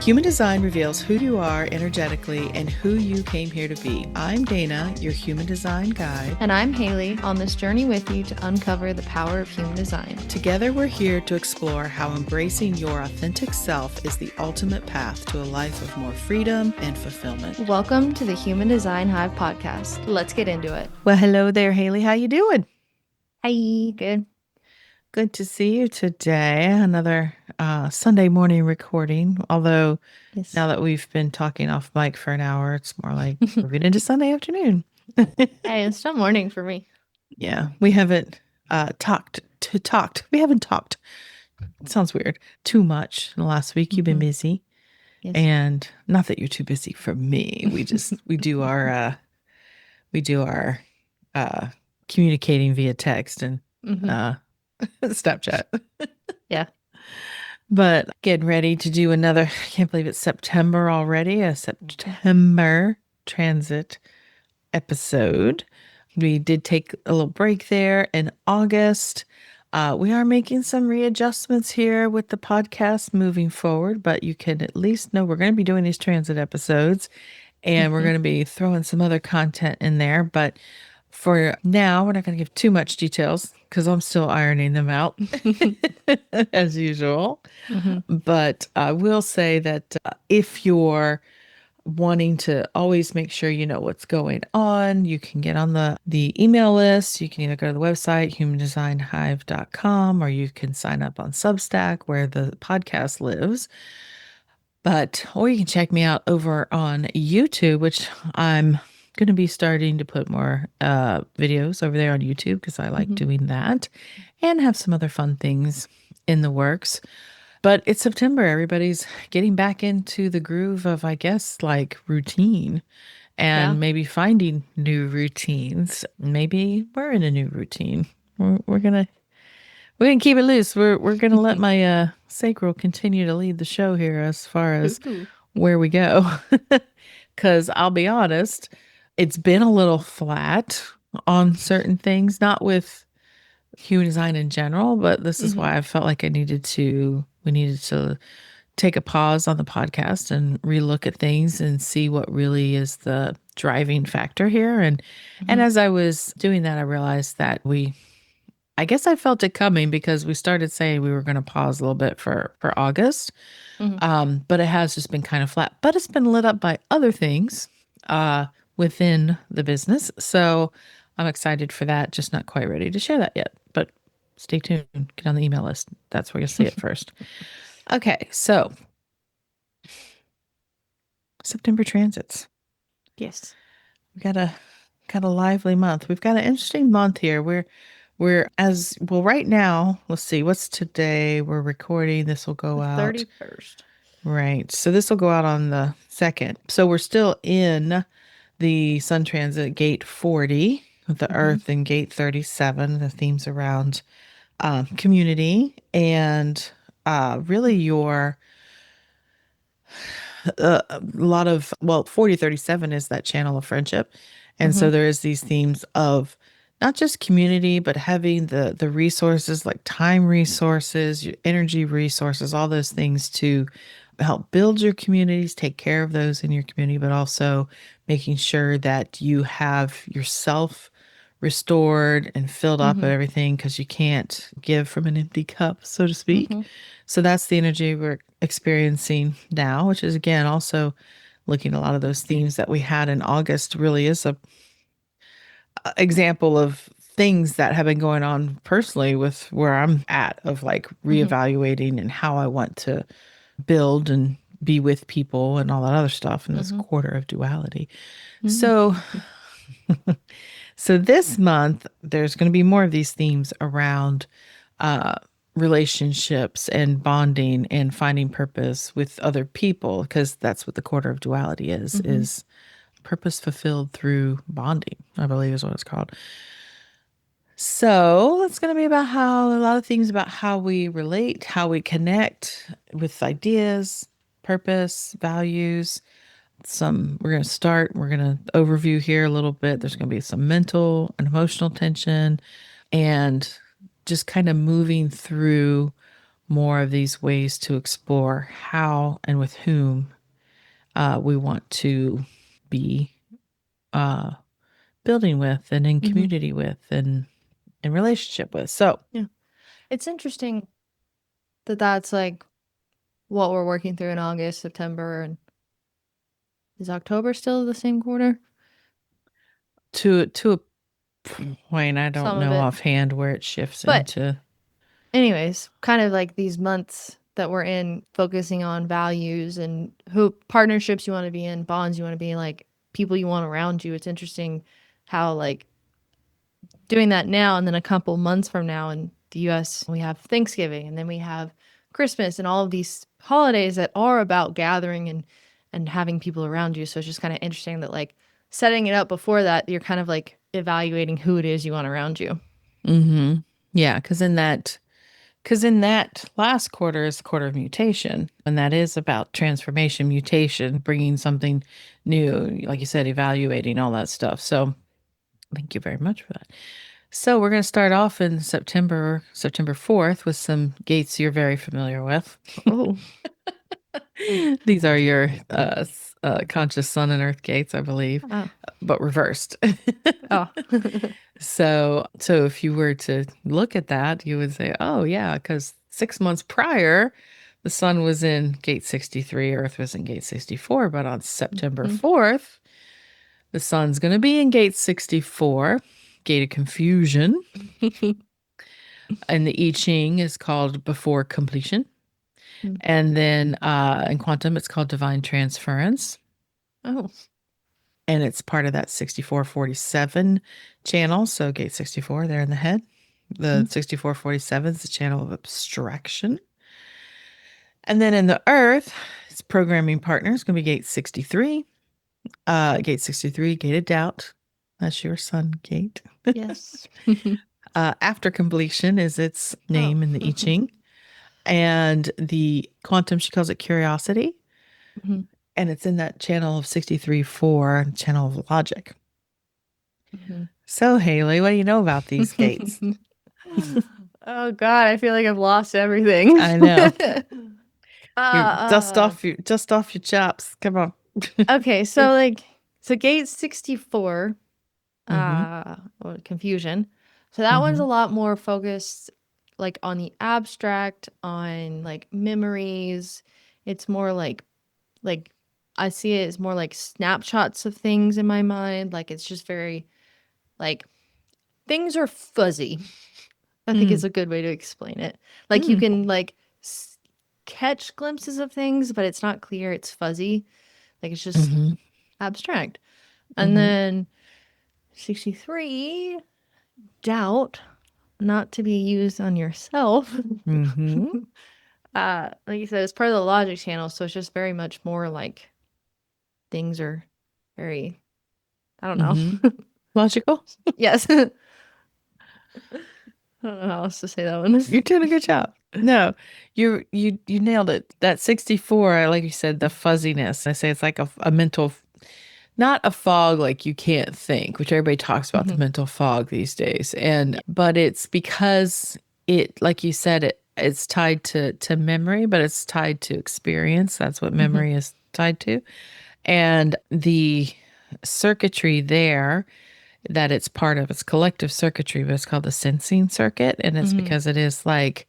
Human design reveals who you are energetically and who you came here to be. I'm Dana, your human design guide. And I'm Haley, on this journey with you to uncover the power of human design. Together, we're here to explore how embracing your authentic self is the ultimate path to a life of more freedom and fulfillment. Welcome to the Human Design Hive podcast. Let's get into it. Well, hello there, Haley. How you doing? Hi, good. Good to see you today. Another Sunday morning recording. Although Yes. now that we've been talking off mic for an hour, it's more like moving into Sunday afternoon. Hey, it's still morning for me. Yeah, we haven't talked. We haven't talked. It sounds weird. Too much in the last week. You've been busy, Yes. and not that you're too busy for me. We just we do our communicating via text and Snapchat. Yeah. But getting ready to do another, I can't believe it's September already, a September transit episode. We did take a little break there in August. We are making some readjustments here with the podcast moving forward, but you can at least know we're going to be doing these transit episodes and we're going to be throwing some other content in there. But for now, we're not going to give too much details because I'm still ironing them out as usual. But I will say that if you're wanting to always make sure you know what's going on, you can get on the email list. You can either go to the website, humandesignhive.com, or you can sign up on Substack where the podcast lives. Or you can check me out over on YouTube, which I'm going to be starting to put more videos over there on YouTube because I like doing that and have some other fun things in the works. But it's September. Everybody's getting back into the groove of, I guess, like routine and maybe finding new routines. Maybe we're in a new routine. We're gonna keep it loose. We're gonna let my sacral continue to lead the show here as far as where we go. Because I'll be honest, it's been a little flat on certain things, not with human design in general, but this is why I felt like we needed to take a pause on the podcast and relook at things and see what really is the driving factor here. And as I was doing that, I realized that I guess I felt it coming because we started saying we were going to pause a little bit for August. But it has just been kind of flat, but it's been lit up by other things within the business. So I'm excited for that. Just not quite ready to share that yet, but stay tuned. Get on the email list. That's where you'll see it first. Okay. So September transits. Yes. We got a lively month. We've got an interesting month here. We're as well right now. Let's see. What's today? We're recording. This will go out 31st. Right. So this will go out on the 2nd. So we're still in the sun transit gate 40 with the earth in gate 37. The themes around community and really your a lot of 4037 is that channel of friendship. And so there is these themes of not just community, but having the resources like time resources, your energy resources, all those things to help build your communities, take care of those in your community, but also making sure that you have yourself restored and filled up with everything because you can't give from an empty cup, so to speak. So that's the energy we're experiencing now, which is again also looking at a lot of those themes that we had in August really is a example of things that have been going on personally with where I'm at of like reevaluating and how I want to build and be with people and all that other stuff in this quarter of duality. So this month there's going to be more of these themes around relationships and bonding and finding purpose with other people because that's what the quarter of duality is purpose fulfilled through bonding, I believe is what it's called. So it's going to be about a lot of things about how we relate, how we connect with ideas, purpose, values, we're going to start, we're going to overview here a little bit. There's going to be some mental and emotional tension and just kind of moving through more of these ways to explore how and with whom we want to be uh, building with and in Hmm. community with and in relationship with. So, Yeah. It's interesting that that's like what we're working through in August, September, and is October still the same quarter? to a point, I don't Some of know it. offhand where it shifts But, into. anyways, kind of like these months that we're in, focusing on values and who partnerships you want to be in, bonds you want to be in, like people you want around you. It's interesting how, like, doing that now and then a couple months from now in the US, we have Thanksgiving and then we have Christmas and all of these holidays that are about gathering and having people around you. So it's just kind of interesting that like setting it up before that, you're kind of like evaluating who it is you want around you. Mm-hmm. Yeah, because in that last quarter is the quarter of mutation, and that is about transformation, mutation, bringing something new, like you said, evaluating all that stuff. So thank you very much for that. So we're going to start off in September 4th, with some gates you're very familiar with. Oh, These are your conscious sun and earth gates, I believe, oh, but reversed. oh. So if you were to look at that, you would say, oh, yeah, because 6 months prior, the sun was in gate 63, earth was in gate 64. But on September Mhm. 4th, the sun's going to be in gate 64, gate of confusion. And the I Ching is called before completion. And then in quantum, it's called divine transference. Oh. And it's part of that 6447 channel. So gate 64 there in the head. The 6447 is the channel of abstraction. And then in the earth, its programming partner is going to be gate 63. Gate 63, gate of doubt. That's your sun gate. Yes. After completion is its Oh. name in the I Ching. And the quantum, she calls it curiosity. Mhm. And it's in that channel of 63-4, channel of logic. Mhm. So, Haley, what do you know about these gates? Oh God, I feel like I've lost everything. I know. You uh, dust off your chops. Come on. okay, so like so gate 64, Mm-hmm. or confusion. So that one's Mm-hmm. a lot more focused like on the abstract, on like memories. It's more like I see it as more like snapshots of things in my mind. Like it's just very like things are fuzzy. I think Mm-hmm. is a good way to explain it. Like you Mm-hmm. can like catch glimpses of things, but it's not clear. It's fuzzy. Like it's just Mm-hmm. abstract. And Mm-hmm. then 63, doubt, not to be used on yourself. Mm-hmm. Like you said, it's part of the logic channel, so it's just very much more like things are very, I don't know. Mm-hmm. Logical. Yes. I don't know how else to say that one. You're doing a good job. No, you nailed it. That 64, like you said, the fuzziness. I say it's like a mental, not a fog like you can't think, which everybody talks about the Hmm. mental fog these days. And but it's because it, like you said, it's tied to memory, but it's tied to experience. That's what Hmm. memory is tied to. And the circuitry there that it's part of, it's collective circuitry, but it's called the sensing circuit. And it's Hmm. because it is like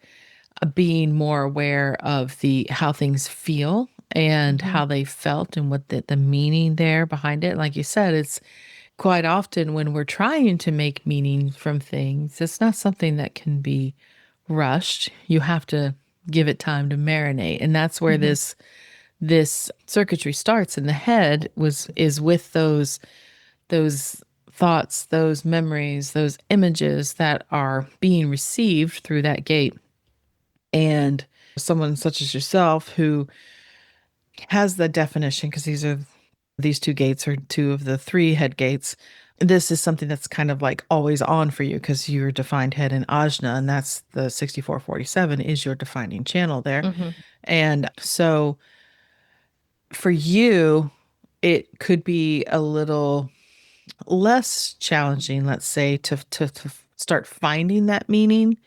being more aware of the how things feel and Hmm. how they felt and what the meaning there behind it. Like you said, it's quite often when we're trying to make meaning from things, it's not something that can be rushed. You have to give it time to marinate. And that's where Hmm. this circuitry starts in the head, was is with those thoughts, those memories, those images that are being received through that gate. And someone such as yourself who has the definition, because these two gates are two of the three head gates. This is something that's kind of like always on for you because you're defined head in ajna, and that's the 6447 is your defining channel there. Hmm. And so for you, it could be a little less challenging, let's say, to start finding that meaning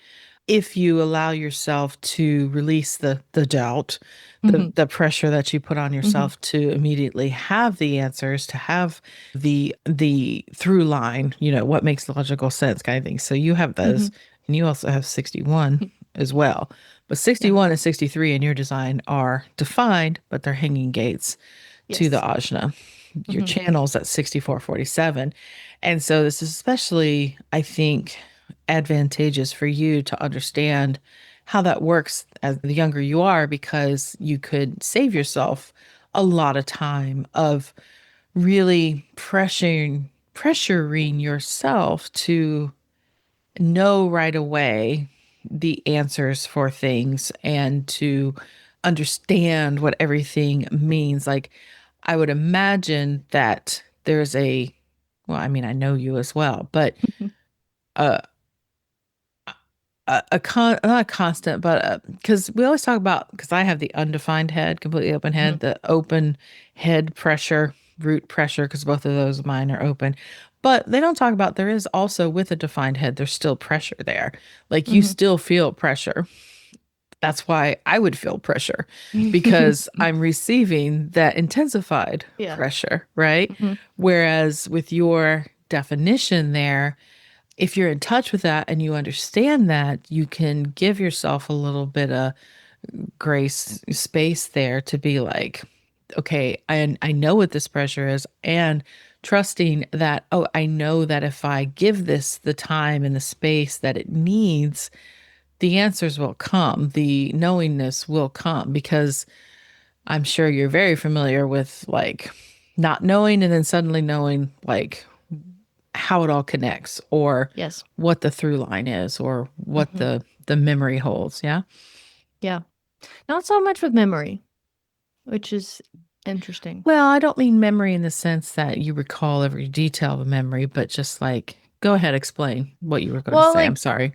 if you allow yourself to release the doubt, Mhm. the pressure that you put on Mhm. yourself to immediately have the answers, to have the through line, what makes logical sense kind of thing. So you have those, Mhm. and you also have 61 as well. But Yeah. 61 and 63 in your design are defined, but they're hanging gates to the Yes. ajna. Your Mhm. channel's at 6447. And so this is especially, I think, advantageous for you to understand how that works as the younger you are, because you could save yourself a lot of time of really pressuring yourself to know right away the answers for things and to understand what everything means. Like, I would imagine that there's well, I mean, I know you as well, but Mhm. a, not a constant, but because we always talk about, because I have the undefined head, completely open head, Mhm. the open head pressure, root pressure, because both of those of mine are open. But they don't talk about there is also with a defined head, there's still pressure there. Like you Mhm. still feel pressure. That's why I would feel pressure, because I'm receiving that intensified Yeah. pressure, right? Mhm. Whereas with your definition there, if you're in touch with that and you understand that, you can give yourself a little bit of grace space there to be like, okay, I know what this pressure is, and trusting that, oh, I know that if I give this the time and the space that it needs, the answers will come, the knowingness will come, because I'm sure you're very familiar with like not knowing and then suddenly knowing like how it all connects, or Yes. what the through line is, or what Mhm. the memory holds. Yeah. Yeah. Not so much with memory, which is interesting. Well, I don't mean memory in the sense that you recall every detail of a memory, but just like, go ahead, explain what you were going to Well, say. I'm like, sorry.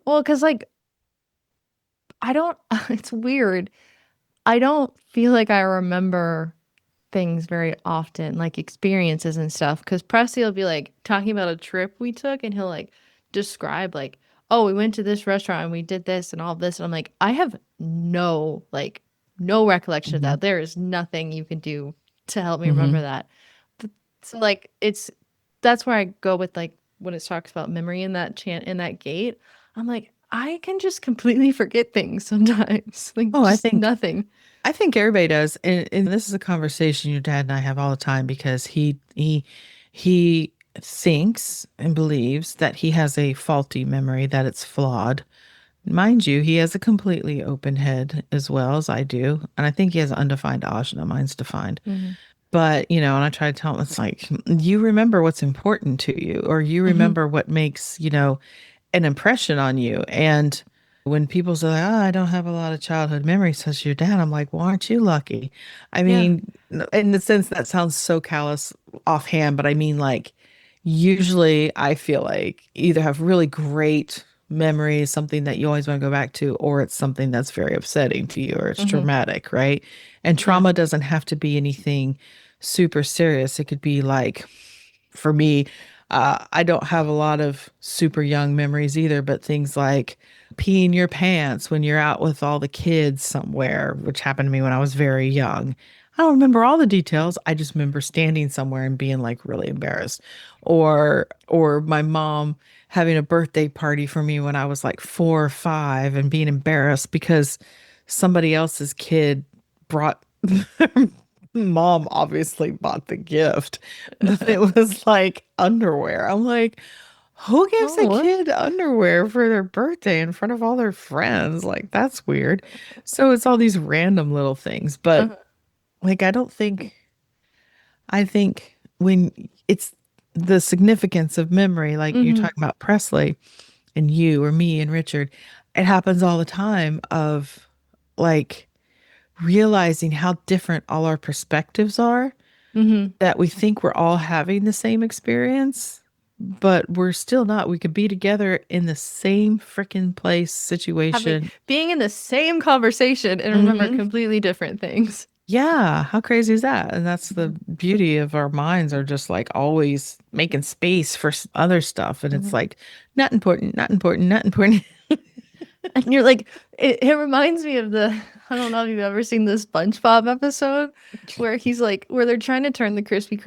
well, because like I don't. It's weird. I don't feel like I remember things very often, like experiences and stuff. Because Presley will be like talking about a trip we took, and he'll like describe like, "Oh, we went to this restaurant and we did this and all this," and I'm like, I have no recollection of Hmm. that. There is nothing you can do to help me remember Hmm. that. But, so like it's that's where I go with like when it talks about memory in that chant in that gate. I'm like, I can just completely forget things sometimes, like Oh, I just think nothing. I think everybody does, and this is a conversation your dad and I have all the time, because he thinks and believes that he has a faulty memory, that it's flawed. Mind you, he has a completely open head as well as I do, and I think he has undefined ajna. Mine's defined. Hmm. But, and I try to tell him, it's like, you remember what's important to you, or you Hmm. remember what makes, an impression on you. And when people say, oh, I don't have a lot of childhood memories, says your dad, I'm like, well, aren't you lucky? I Yeah. mean, in the sense that sounds so callous offhand, but I mean, like, usually I feel like you either have really great memories, something that you always want to go back to, or it's something that's very upsetting to you, or it's Hmm. traumatic, right? And Yeah. trauma doesn't have to be anything super serious. It could be like, for me, I don't have a lot of super young memories either, but things like peeing your pants when you're out with all the kids somewhere, which happened to me when I was very young. I don't remember all the details. I just remember standing somewhere and being like really embarrassed. Or my mom having a birthday party for me when I was like 4 or 5 and being embarrassed because somebody else's kid brought mom obviously bought the gift, but it was like underwear. I'm like, who gives a Oh. kid underwear for their birthday in front of all their friends? Like, that's weird. So it's all these random little things. But Uh-huh. like, I think when it's the significance of memory, like you're Hmm. talking about Presley and you or me and Richard, it happens all the time of like realizing how different all our perspectives are, Hmm. that we think we're all having the same experience, but we're still not. We could be together in the same freaking place, Having situation. being in the same conversation and remember Hmm. completely different things. Yeah, how crazy is that? And that's the Mhm. beauty of our minds are just like always making space for other stuff. And it's Mhm. like, not important, not important, not important. And you're like, it reminds me of the, I don't know if you've ever seen the SpongeBob episode where he's like, where they're trying to turn the the Krusty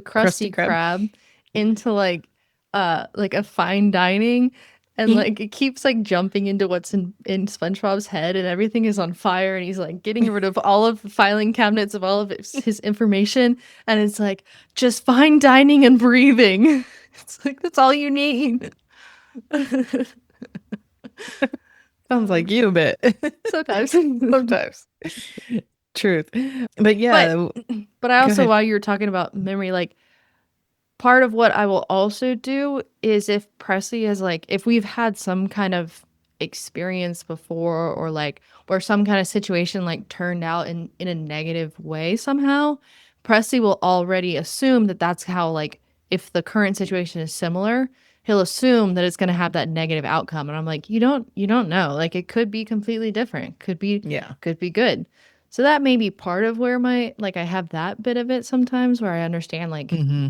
Krusty Krab. Krab into like a fine dining, and like it keeps like jumping into what's in SpongeBob's head, and everything is on fire, and he's like getting rid of all of the filing cabinets of all of his information, and it's like just fine dining and breathing. It's like that's all you need. Sounds like Um, you a bit. Sometimes. Sometimes. Truth. But yeah, But but I go also, ahead. while you were talking about memory, like part of what I will also do is if Presley is like, if we've had some kind of experience before, or like where some kind of situation like turned out in a negative way somehow, Presley will already assume that that's how, like, if the current situation is similar, he'll assume that it's going to have that negative outcome. And I'm like, you don't know, like it could be completely different, Yeah. could be good. So that may be part of where my, like, I have that bit of it sometimes where I understand like Hmm.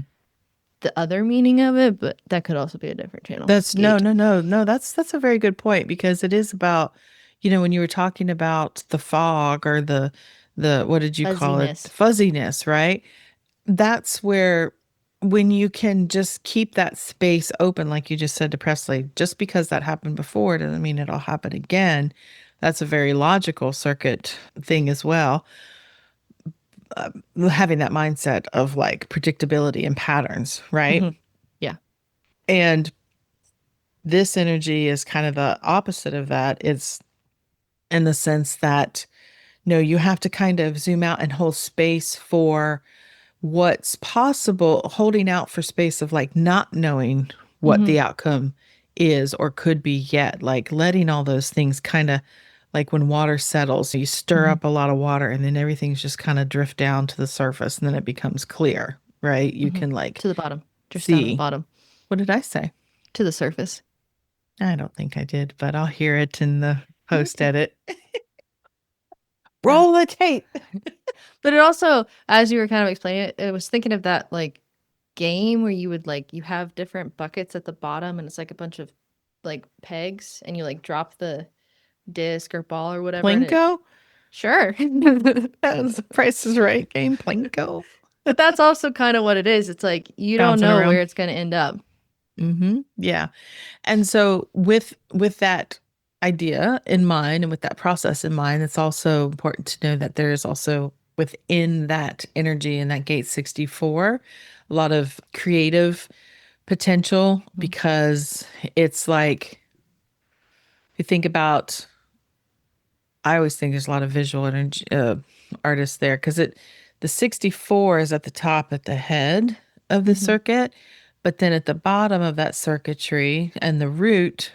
the other meaning of it, but that could also be a different channel That's no, gate. no, no, no. That's a very good point because it is about, when you were talking about the fog or the what did you call it? The Fuzziness. fuzziness, right? That's where when you can just keep that space open, like you just said to Presley, just because that happened before doesn't mean it'll happen again. That's a very logical circuit thing as well. Having that mindset of like predictability and patterns, right? Hmm. Yeah. And this energy is kind of the opposite of that. It's in the sense that, no, you have to kind of zoom out and hold space for what's possible, holding out for space of like not knowing what Hmm. the outcome is or could be yet, like letting all those things kind of, like when water settles, you stir Hmm. up a lot of water and then everything's just kind of drift down to the surface and then it becomes clear, right? You Hmm. can like To the bottom. Just down to the see. bottom. What did I say? To the surface. I don't think I did, but I'll hear it in the post edit. Yeah. Roll the tape. But it also, as you were kind of explaining it, I was thinking of that like game where you would like, you have different buckets at the bottom and it's like a bunch of like pegs, and you like drop the disc or ball or whatever, and it, Plinko? sure. That was the Price is Right game. Plinko. But that's also kind of what it is. It's like you don't Bouncing know where around. it's going to end up. Yeah. And so with that idea in mind and with that process in mind, it's also important to know that there is also within that energy in that gate 64 a lot of creative potential Mhm. because it's like if you think about I always think there's a lot of visual energy artists there because it the 64 is at the top at the head of the Mhm. circuit, but then at the bottom of that circuitry and the root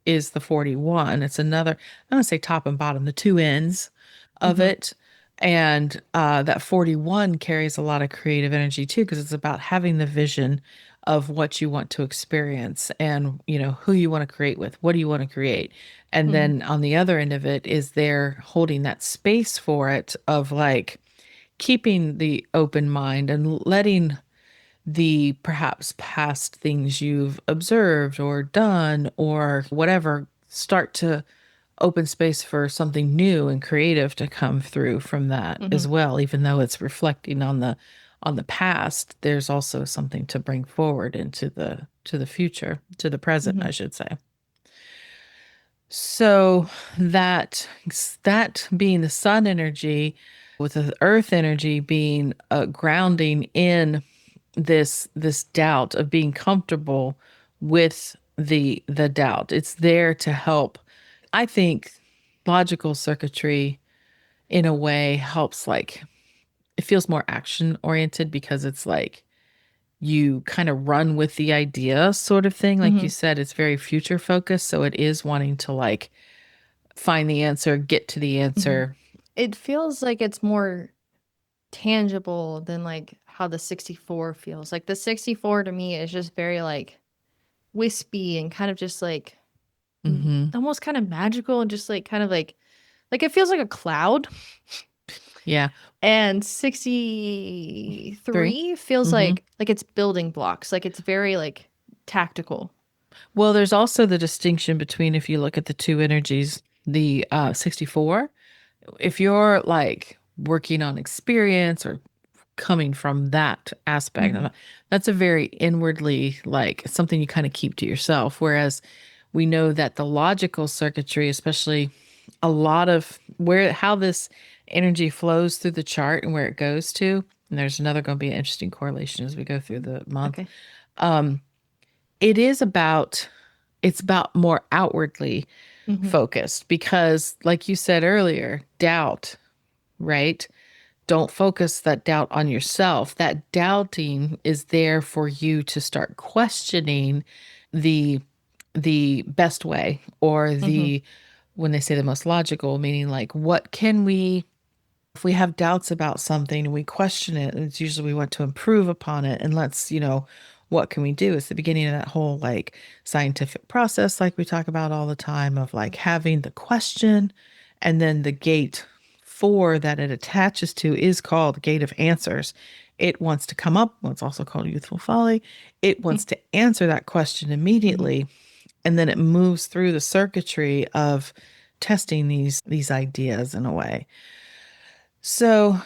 is the 41. It's another, I don't say top and bottom, the two ends of Mhm. it. And that 41 carries a lot of creative energy too, because it's about having the vision of what you want to experience and, who you want to create with. What do you want to create? And Mhm. then on the other end of it is they're holding that space for it of like keeping the open mind and letting the perhaps past things you've observed or done or whatever start to open space for something new and creative to come through from that as Mhm. well, even though it's reflecting on the past. There's also something to bring forward into the future, to the present, Mhm. I should say. So that being the sun energy with the earth energy being grounding in this doubt of being comfortable with the doubt. It's there to help. I think logical circuitry in a way helps, like it feels more action oriented because it's like you kind of run with the idea sort of thing. Like you Mhm. said, it's very future focused, so it is wanting to like find the answer, get to the Mhm. answer. It feels like it's more tangible than like how the 64 feels. Like the 64 to me is just very like wispy and kind of just like Hmm. almost kind of magical, and just like kind of like it feels like a cloud. Yeah. And Three. 63 feels Hmm. like it's building blocks. Like it's very like tactical. Well, there's also the distinction between if you look at the two energies, the 64, if you're like working on experience or coming from that aspect, Hmm. that's a very inwardly like something you kind of keep to yourself. Whereas we know that the logical circuitry, especially a lot of where how this energy flows through the chart and where it goes to, and there's another going to be an interesting correlation as we go through the month. Okay. It is about it's about more outwardly Hmm. focused because like you said earlier, doubt, right? Don't focus that doubt on yourself. That doubting is there for you to start questioning the the best way or Hmm. the when they say the most logical, meaning like what can we if we have doubts about something and we question it, it's usually we want to improve upon it and let's, what can we do? It's the beginning of that whole like scientific process, like we talk about all the time, of like having the question and then the gate four that it attaches to is called gate of answers. It wants to come up, what's also called youthful folly. It wants to answer that question Hmm. immediately, and then it moves through the circuitry of testing these ideas in a way. So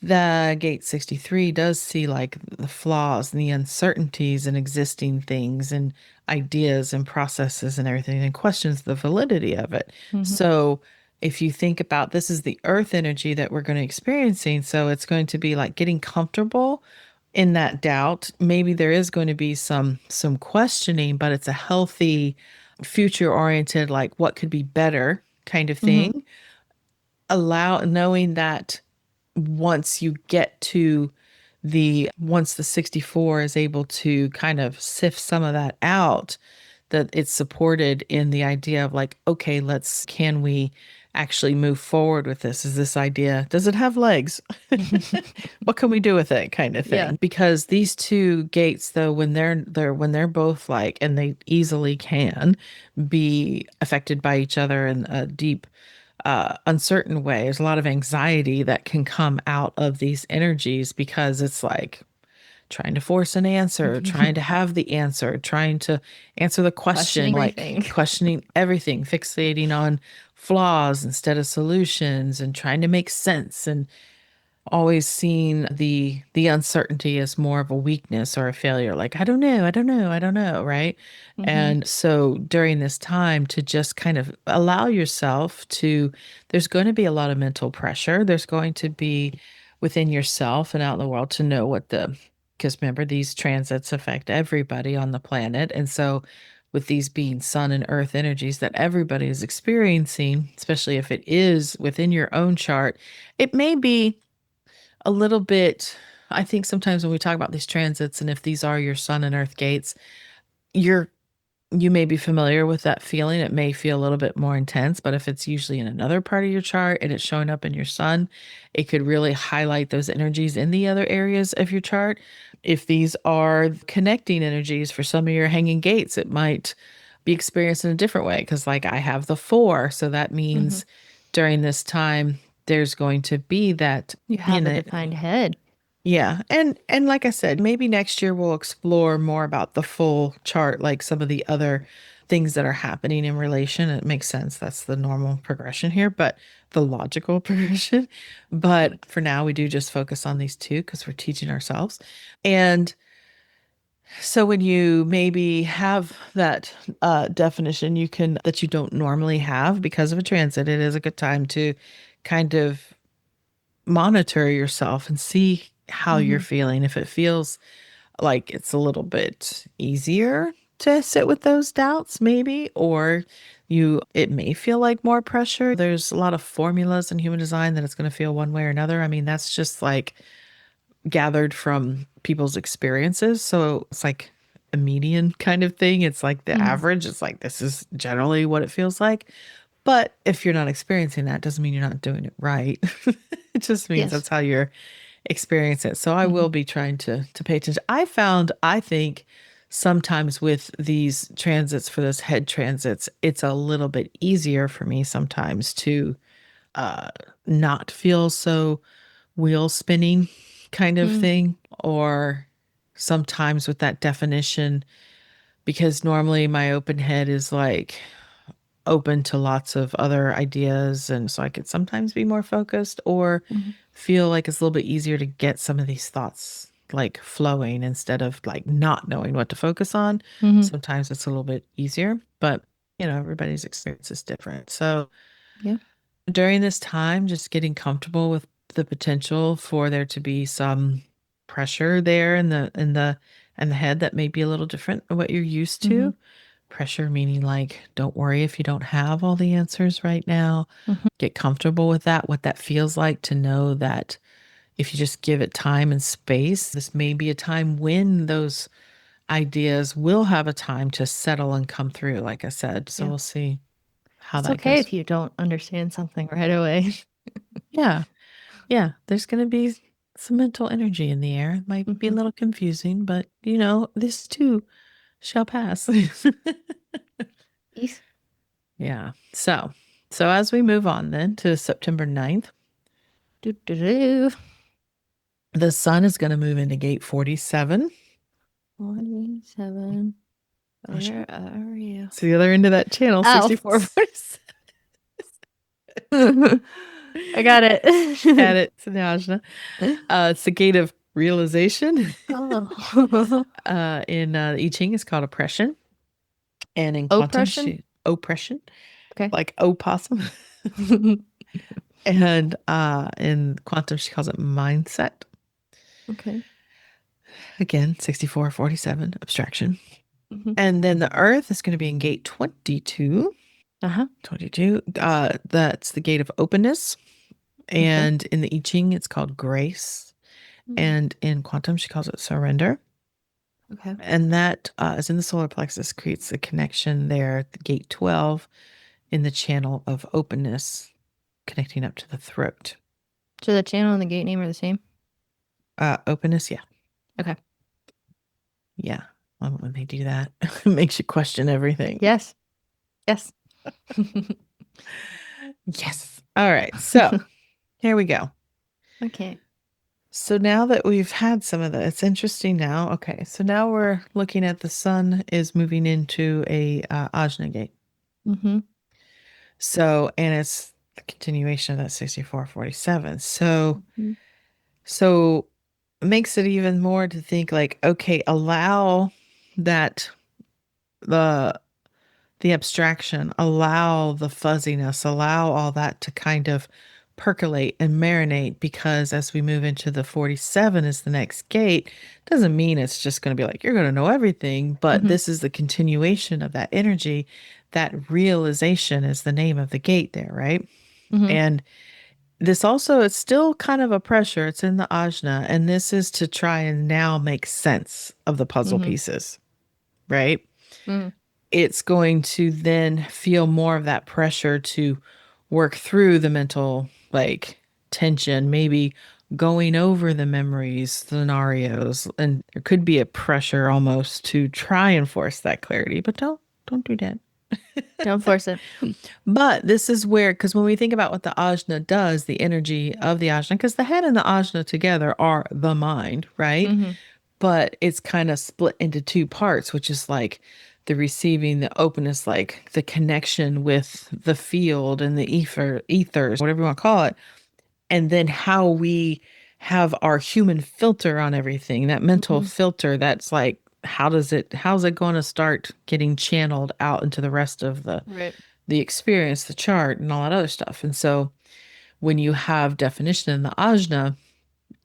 the gate 63 does see like the flaws and the uncertainties in existing things and ideas and processes and everything and questions the validity of it. Hmm. So if you think about this is the earth energy that we're going to experiencing, so it's going to be like getting comfortable in that doubt. Maybe there is going to be some questioning, but it's a healthy future oriented like what could be better kind of Hmm. thing. Allow knowing that once you get to once the 64 is able to kind of sift some of that out, that it's supported in the idea of like, okay, can we actually move forward with this? Is this idea, does it have legs? What can we do with it kind of Yeah. thing? Because these two gates though, when they're both like, and they easily can be affected by each other in a deep uncertain way. There's a lot of anxiety that can come out of these energies because it's like trying to force an answer, trying to have the answer, trying to answer the question, Questioning like everything. questioning everything, fixating on flaws instead of solutions, and trying to make sense and always seen the uncertainty as more of a weakness or a failure, like I don't know, right? Hmm. And so during this time to just kind of allow yourself to, there's going to be a lot of mental pressure, there's going to be within yourself and out in the world to know because remember these transits affect everybody on the planet, and so with these being sun and earth energies that everybody is experiencing, especially if it is within your own chart, it may be a little bit. I think sometimes when we talk about these transits and if these are your sun and earth gates, you're you may be familiar with that feeling. It may feel a little bit more intense, but if it's usually in another part of your chart and it's showing up in your sun, it could really highlight those energies in the other areas of your chart. If these are connecting energies for some of your hanging gates, it might be experienced in a different way because like I have the 4, so that Hmm. means during this time there's going to be that, You you have a know, defined head. yeah. And like I said, maybe next year we'll explore more about the full chart, like some of the other things that are happening in relation. It makes sense. That's the normal progression here, but the logical progression. But for now, we do just focus on these two because we're teaching ourselves. And so when you maybe have that definition that you don't normally have because of a transit, it is a good time to kind of monitor yourself and see how you're Hmm. feeling. If it feels like it's a little bit easier to sit with those doubts, maybe, or it may feel like more pressure. There's a lot of formulas in human design that it's going to feel one way or another. I mean, that's just like gathered from people's experiences. So it's like a median kind of thing. It's like the Hmm. average. It's like this is generally what it feels like. But if you're not experiencing that, doesn't mean you're not doing it right. It just means Yes. that's how you're experiencing it. So I Hmm. will be trying to pay attention. I think sometimes with these transits for those head transits, it's a little bit easier for me sometimes to not feel so wheel spinning kind of Mm, thing, or sometimes with that definition, because normally my open head is like open to lots of other ideas. And so I could sometimes be more focused or mhm, feel like it's a little bit easier to get some of these thoughts like flowing instead of like not knowing what to focus on. mhm. Sometimes it's a little bit easier, but everybody's experience is different. So Yeah. during this time, just getting comfortable with the potential for there to be some pressure there in the head that may be a little different than what you're used Mhm, to. Pressure meaning like, don't worry if you don't have all the answers right now. mhm. Get comfortable with that, what that feels like to know that if you just give it time and space, this may be a time when those ideas will have a time to settle and come through, like I said. So Yeah. we'll see how It's that okay goes. if you don't understand something right away. Yeah. Yeah. There's going to be some mental energy in the air. It might be a Mhm. little confusing, but this too shall pass. Yes. Yeah. So as we move on then to September 9th, Do, do, do. the sun is going to move into gate 47. 47. Gosh, Where are you? it's the other end of that channel, Oh. 6447. I got Got it. it. It's an ajna. It's the gate of realization. Oh. In the I Ching, it's called oppression. And in quantum, Oppression? oppression, Okay. like opossum. And in quantum, she calls it mindset. Okay. Again, 6447, abstraction. Mhm. And then the earth is going to be in gate 22. Uh-huh. 22. That's the gate of openness. Okay. And in the I Ching, it's called grace. Mm. And in quantum, she calls it surrender. Okay. And that is in the solar plexus, creates a connection there at the gate 12 in the channel of openness, connecting up to the throat. So the channel and the gate name are the same? Openness, yeah. Okay. Yeah. When they do that, it makes you question everything. Yes. Yes. Yes. All right. So here we go. Okay. So now that we've had some of that, it's interesting now. Okay. So now we're looking at the sun is moving into a Ajna gate. Mm-hmm. So, and it's the continuation of that 6447. So, Mm-hmm. so it makes it even more to think like, okay, allow that the the abstraction, allow the fuzziness, allow all that to kind of percolate and marinate, because as we move into the 47 is the next gate, doesn't mean it's just going to be like you're going to know everything, but Mm-hmm. this is the continuation of that energy. That realization is the name of the gate there, right? Mm-hmm. And this also, it's still kind of a pressure. It's in the ajna, and this is to try and now make sense of the puzzle Mm-hmm. pieces, right? Mm-hmm. It's going to then feel more of that pressure to work through the mental like tension, maybe going over the memories, scenarios, and there could be a pressure almost to try and force that clarity, but don't do that. Don't force it. But this is where, because when we think about what the ajna does, the energy of the ajna, because the head and the ajna together are the mind, right? Mm-hmm. But it's kind of split into two parts, which is like the receiving, the openness, like the connection with the field and the ethers, whatever you want to call it. And then how we have our human filter on everything, that mental Mm-hmm. filter that's like, how's it going to start getting channeled out into the rest of Right. the experience, the chart, and all that other stuff. And so when you have definition in the ajna,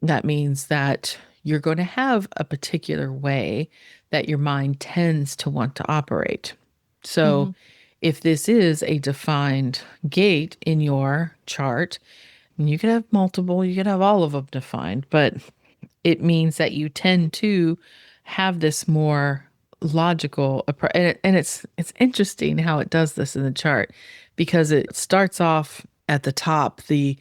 that means that you're going to have a particular way that your mind tends to want to operate. Mm-hmm. So, if this is a defined gate in your chart, and you could have multiple, you could have all of them defined, but it means that you tend to have this more logical approach. And it's interesting how it does this in the chart, because it starts off at the top, the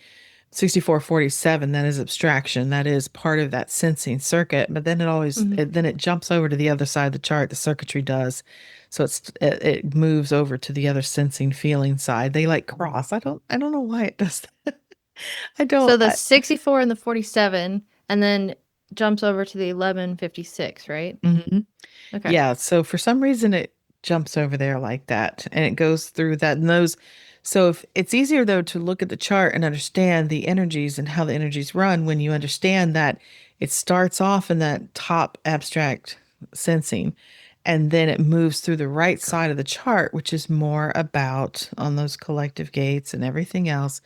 6447, that is abstraction, that is part of that sensing circuit, but then Mm-hmm. then it jumps over to the other side of the chart, the circuitry does. So it moves over to the other sensing feeling side. They like cross. I don't know why it does that. I So don't. the 64 and the 47, and then jumps over to the 1156, right? Mhm. Okay. Yeah, so for some reason it jumps over there like that and it goes through that and those. So if it's easier though to look at the chart and understand the energies and how the energies run when you understand that it starts off in that top abstract sensing and then it moves through the right side of the chart, which is more about on those collective gates and everything else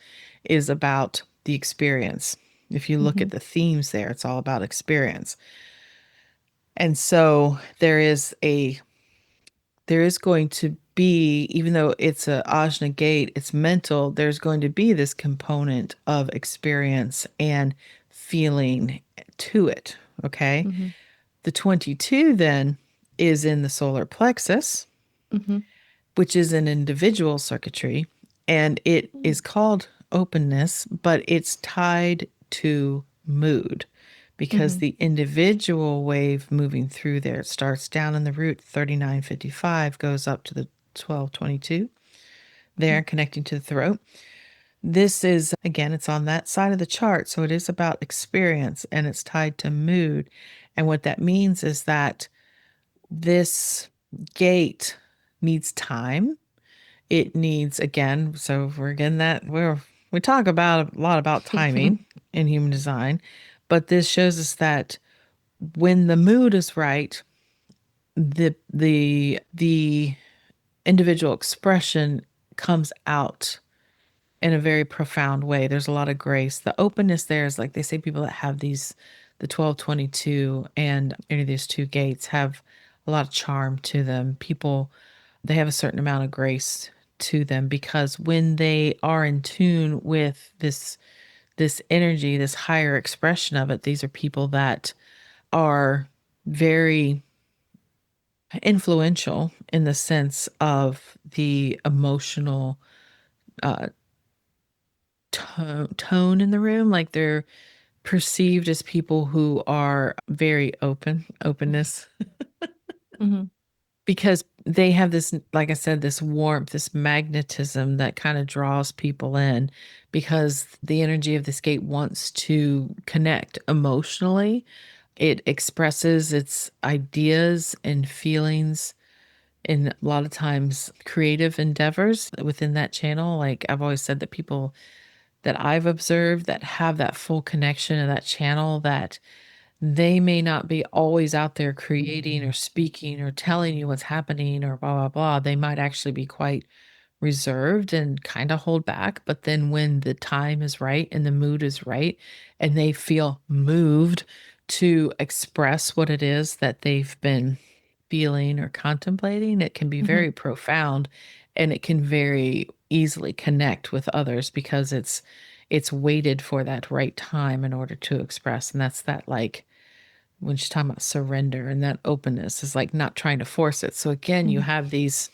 is about the experience. If you look Mm-hmm. at the themes there, it's all about experience. And so there is going to be, even though it's a ajna gate, it's mental, there's going to be this component of experience and feeling to it. Okay. Mm-hmm. The 22 then is in the solar plexus, Mm-hmm. which is an individual circuitry, and it is called openness, but it's tied to mood because Mm-hmm. the individual wave moving through there starts down in the root 3955, goes up to the 1222, there connecting to the throat. This is, again, it's on that side of the chart. So it is about experience and it's tied to mood. And what that means is that this gate needs time. It needs, again, so we're getting that, we talk about a lot about Mm-hmm. timing in human design, but this shows us that when the mood is right, the individual expression comes out in a very profound way. There's a lot of grace. The openness there is like they say people that have these the 1222 and any of these two gates have a lot of charm to them. People they have a certain amount of grace to them because when they are in tune with this energy, this higher expression of it, these are people that are very influential in the sense of the emotional uh, tone in the room. Like they're perceived as people who are very openness, Mm-hmm. because they have this, like I said, this warmth, this magnetism that kind of draws people in because the energy of this gate wants to connect emotionally. It expresses its ideas and feelings in a lot of times creative endeavors within that channel. Like I've always said that people that I've observed that have that full connection of that channel, that they may not be always out there creating or speaking or telling you what's happening or blah, blah, blah. They might actually be quite reserved and kind of hold back. But then when the time is right and the mood is right, and they feel moved to express what it is that they've been feeling or contemplating, it can be Mm-hmm. very profound and it can very easily connect with others because it's waited for that right time in order to express. And that's that, like when she's talking about surrender and that openness is like not trying to force it. So again, you have these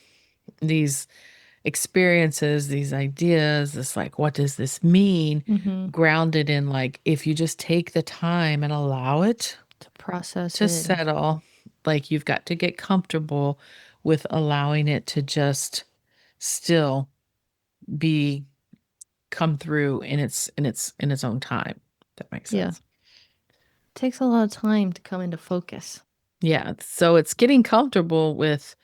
experiences, these ideas, this like, what does this mean? Mm-hmm. Grounded in like, if you just take the time and allow it To process to it. settle, like you've got to get comfortable with allowing it to just still be come through in its own time. That makes Yeah. sense. Takes a lot of time to come into focus. Yeah. So it's getting comfortable with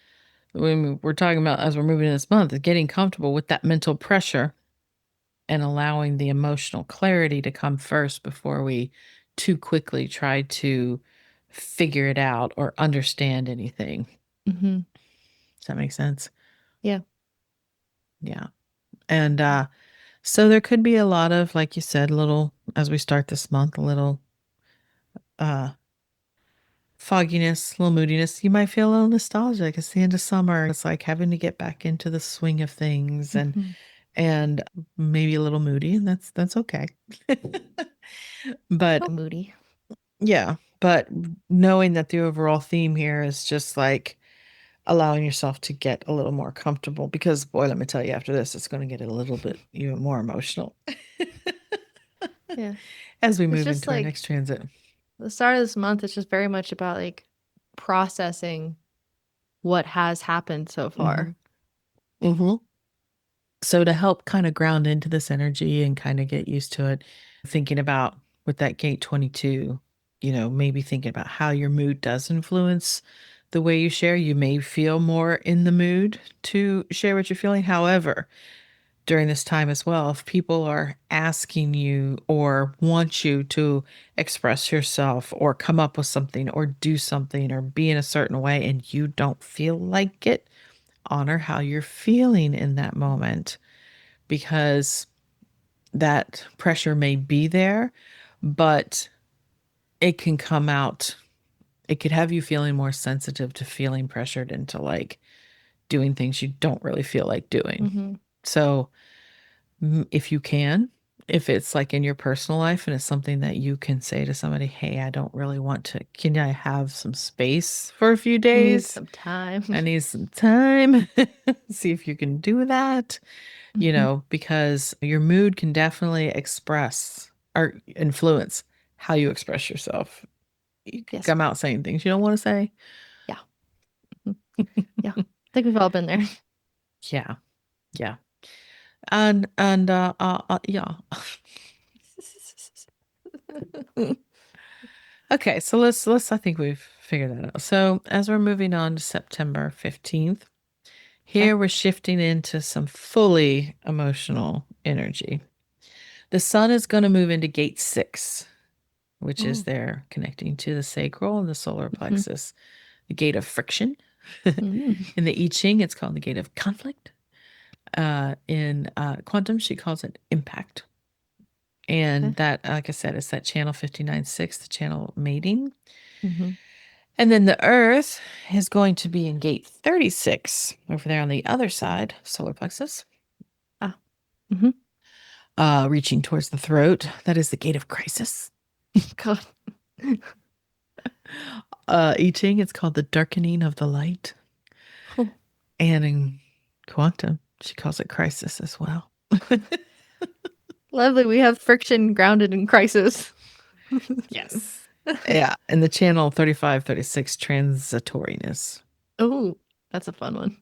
when we're talking about as we're moving in this month, is getting comfortable with that mental pressure and allowing the emotional clarity to come first before we too quickly try to figure it out or understand anything. Mm-hmm. Does that make sense? Yeah. Yeah. And so there could be a lot of, like you said, little as we start this month, a little uh fogginess, a little moodiness. You might feel a little nostalgic. It's the end of summer. It's like having to get back into the swing of things Mm-hmm. and maybe a little moody, and that's okay. But Moody. yeah, but knowing that the overall theme here is just like allowing yourself to get a little more comfortable because boy, let me tell you, after this, it's going to get a little bit even more emotional Yeah. as we It's move just into our like next transit. the start of this month is just very much about like processing what has happened so Mm-hmm. far. Mm-hmm. So to help kind of ground into this energy and kind of get used to it, thinking about with that gate 22, maybe thinking about how your mood does influence the way you share. You may feel more in the mood to share what you're feeling. However, during this time as well, if people are asking you or want you to express yourself or come up with something or do something or be in a certain way and you don't feel like it, honor how you're feeling in that moment because that pressure may be there, but it can come out. It could have you feeling more sensitive to feeling pressured into like doing things you don't really feel like doing. Mm-hmm. So, if you can, if it's like in your personal life and it's something that you can say to somebody, hey, I don't really want to, can I have some space for a few I need days? some time. I need some time. See if you can do that, Hmm. because your mood can definitely express or influence how you express yourself. You could Yes. come out saying things you don't want to say. Yeah. Mhm. Yeah. I think we've all been there. Yeah. Yeah. And yeah. Okay, so let's I think we've figured that out. So as we're moving on to September 15th, Okay. here we're shifting into some fully emotional energy. The sun is going to move into gate 6, which is Oh. there connecting to the sacral and the solar Hmm. plexus, the gate of friction. Mm. In the I Ching, it's called the gate of conflict. In quantum, she calls it impact. Okay. And that, like I said, is that channel 59.6, the channel mating. Hmm. And then the Earth is going to be in gate 36 over there on the other side, solar plexus, Ah. Hmm. reaching towards the throat. That is the gate of crisis. God. I Ching, it's called the darkening of the light. Oh. And in quantum, she calls it crisis as well. Lovely. We have friction grounded in crisis. Yes. Yeah. And the channel 3536 transitoriness. Oh, that's a fun one.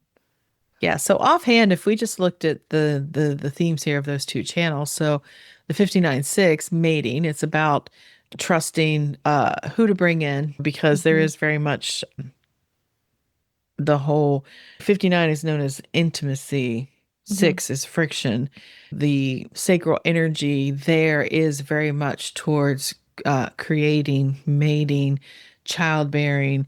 Yeah. So offhand, if we just looked at the themes here of those two channels, so the 59.6 mating, it's about trusting who to bring in because there Hmm. is very much the whole 59 is known as intimacy, Hmm. 6 is friction. The sacral energy there is very much towards creating, mating, childbearing,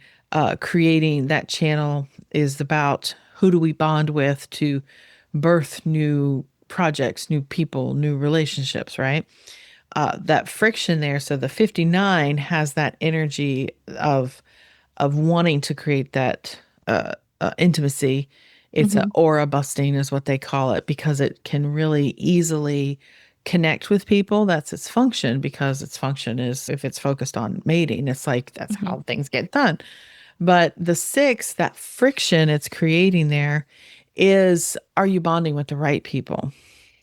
creating that channel is about who do we bond with to birth new projects, new people, new relationships, right? That friction there. So the 59 has that energy of wanting to create that intimacy. It's a Hmm. aura busting, is what they call it, because it can really easily connect with people. That's its function, because its function is if it's focused on mating, it's like that's Hmm. how things get done. But the 6, that friction it's creating there is, are you bonding with the right people?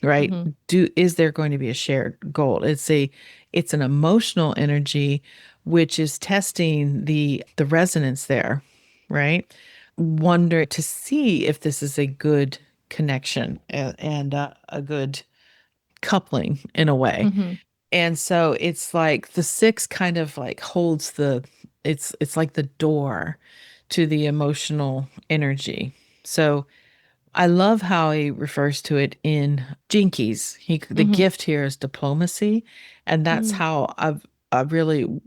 Right? Hmm. Is there going to be a shared goal? It's an emotional energy which is testing the resonance there, right? Wonder to see if this is a good connection and a good coupling in a way. Hmm. And so it's like the 6 kind of like holds it's like the door to the emotional energy. So I love how he refers to it in Jinkies. The Hmm. gift here is diplomacy, and that's Mm. how I've really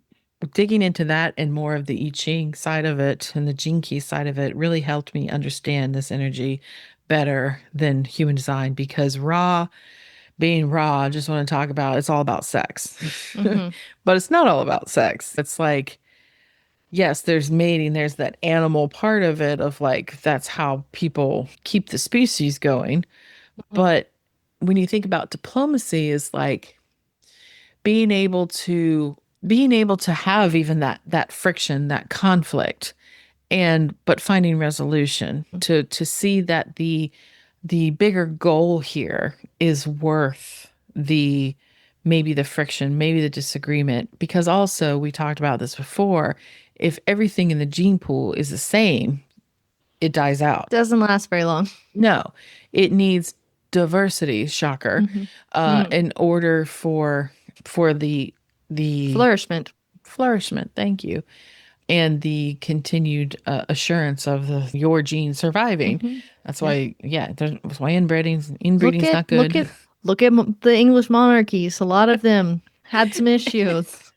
digging into that and more of the I Ching side of it and the Jinki side of it really helped me understand this energy better than human design because being raw, I just want to talk about it's all about sex. Hmm. But it's not all about sex. It's like yes, there's mating, there's that animal part of it of like that's how people keep the species going. Hmm. But when you think about diplomacy is like being able to have even that friction, that conflict and but finding resolution to see that the bigger goal here is worth the maybe the friction, maybe the disagreement. Because also, we talked about this before, if everything in the gene pool is the same, it dies out. Doesn't last very long. No, it needs. diversity, shocker, Mm-hmm. Mm. in order for the Flourishment. flourishment. Thank you. And the continued assurance of your gene surviving. Mm-hmm. That's Yeah. why, yeah, that's why Look inbreeding's at not look good. at look at the English monarchies. A lot of them had some issues.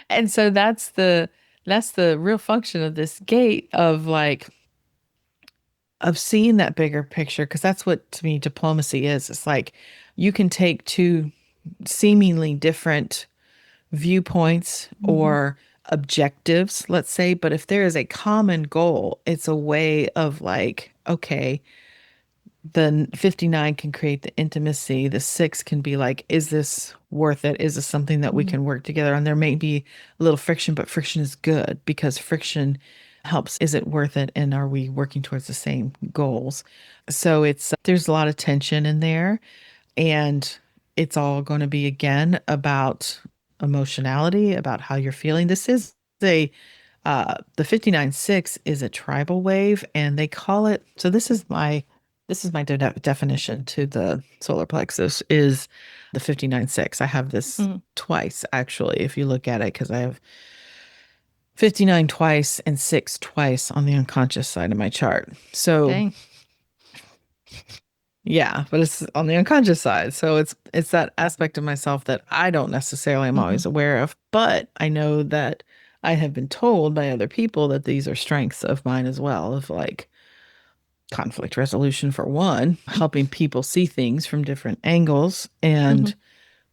And so that's the real function of this gate of like of seeing that bigger picture, because that's what to me diplomacy is. It's like you can take two seemingly different viewpoints Mm-hmm. or objectives, let's say, but if there is a common goal, it's a way of like, okay, the 59 can create the intimacy, the 6 can be like, is this worth it, is this something that we Mm-hmm. can work together on? There may be a little friction, but friction is good because friction helps. Is it worth it, and are we working towards the same goals? So it's there's a lot of tension in there, and it's all going to be again about emotionality, about how you're feeling. This is a the 59.6 is a tribal wave, and they call it. So this is my definition to the solar plexus is the 59.6. I have this Mm. twice actually, if you look at it, because I have 59 twice and 6 twice on the unconscious side of my chart. So Dang. yeah, but it's on the unconscious side. So it's that aspect of myself that I don't necessarily am Mm-hmm. always aware of, but I know that I have been told by other people that these are strengths of mine as well, of like conflict resolution for one, helping people see things from different angles Mm-hmm. and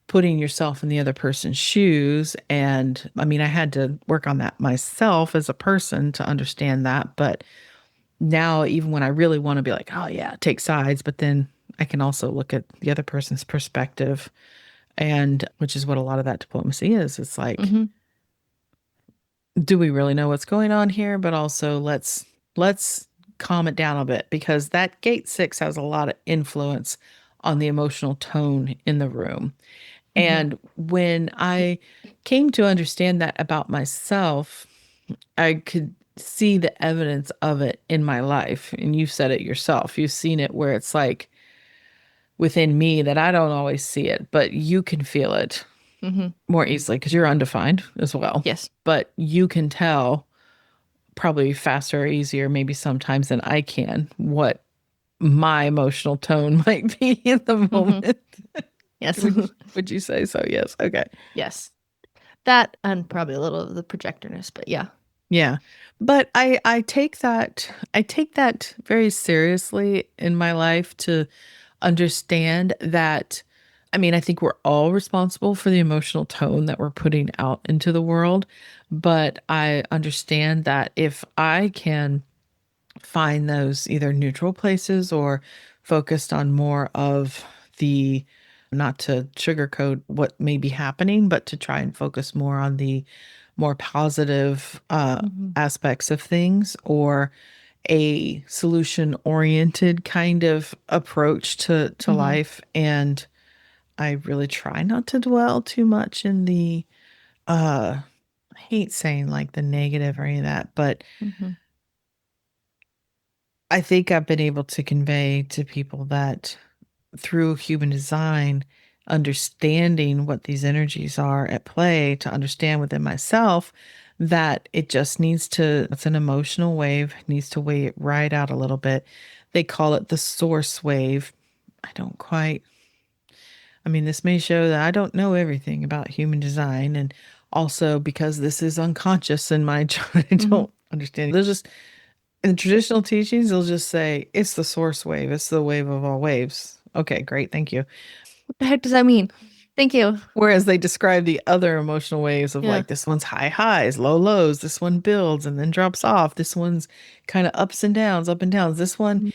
putting yourself in the other person's shoes. And I mean, I had to work on that myself as a person to understand that, but now even when I really want to be like, oh yeah, take sides, but then I can also look at the other person's perspective, and which is what a lot of that diplomacy is. It's like, Mm-hmm. do we really know what's going on here? But also let's calm it down a bit, because that gate 6 has a lot of influence on the emotional tone in the room. Mm-hmm. And when I came to understand that about myself, I could see the evidence of it in my life. And you said it yourself. You've seen it where it's like within me that I don't always see it, but you can feel it Mm-hmm. more easily because you're undefined as well. Yes. But you can tell probably faster or easier, maybe sometimes than I can, what my emotional tone might be in the Mm-hmm. moment. Yes. Would you say so? Yes. Okay. Yes. That and probably a little of the projectorness, but yeah. Yeah. But I take that very seriously in my life to understand that I mean, I think we're all responsible for the emotional tone that we're putting out into the world, but I understand that if I can find those either neutral places or focused on more of the not to sugarcoat what may be happening, but to try and focus more on the more positive Mm-hmm. aspects of things, or a solution oriented kind of approach to Mm-hmm. life. And I really try not to dwell too much in the I hate saying like the negative or any of that, but Mm-hmm. I think I've been able to convey to people that through human design, understanding what these energies are at play, to understand within myself that it just needs to, it's an emotional wave, needs to weigh it right out a little bit. They call it the source wave. I don't quite, I mean, this may show that I don't know everything about human design. And also because this is unconscious in my chart, I Mm-hmm. don't understand. There's just, in traditional teachings, they'll just say, it's the source wave, it's the wave of all waves. Okay, great, thank you. What the heck does that mean? Thank you. Whereas they describe the other emotional waves of Yeah. like, this one's high highs, low lows, this one builds and then drops off, this one's kind of ups and downs, up and downs. This one Mm-hmm.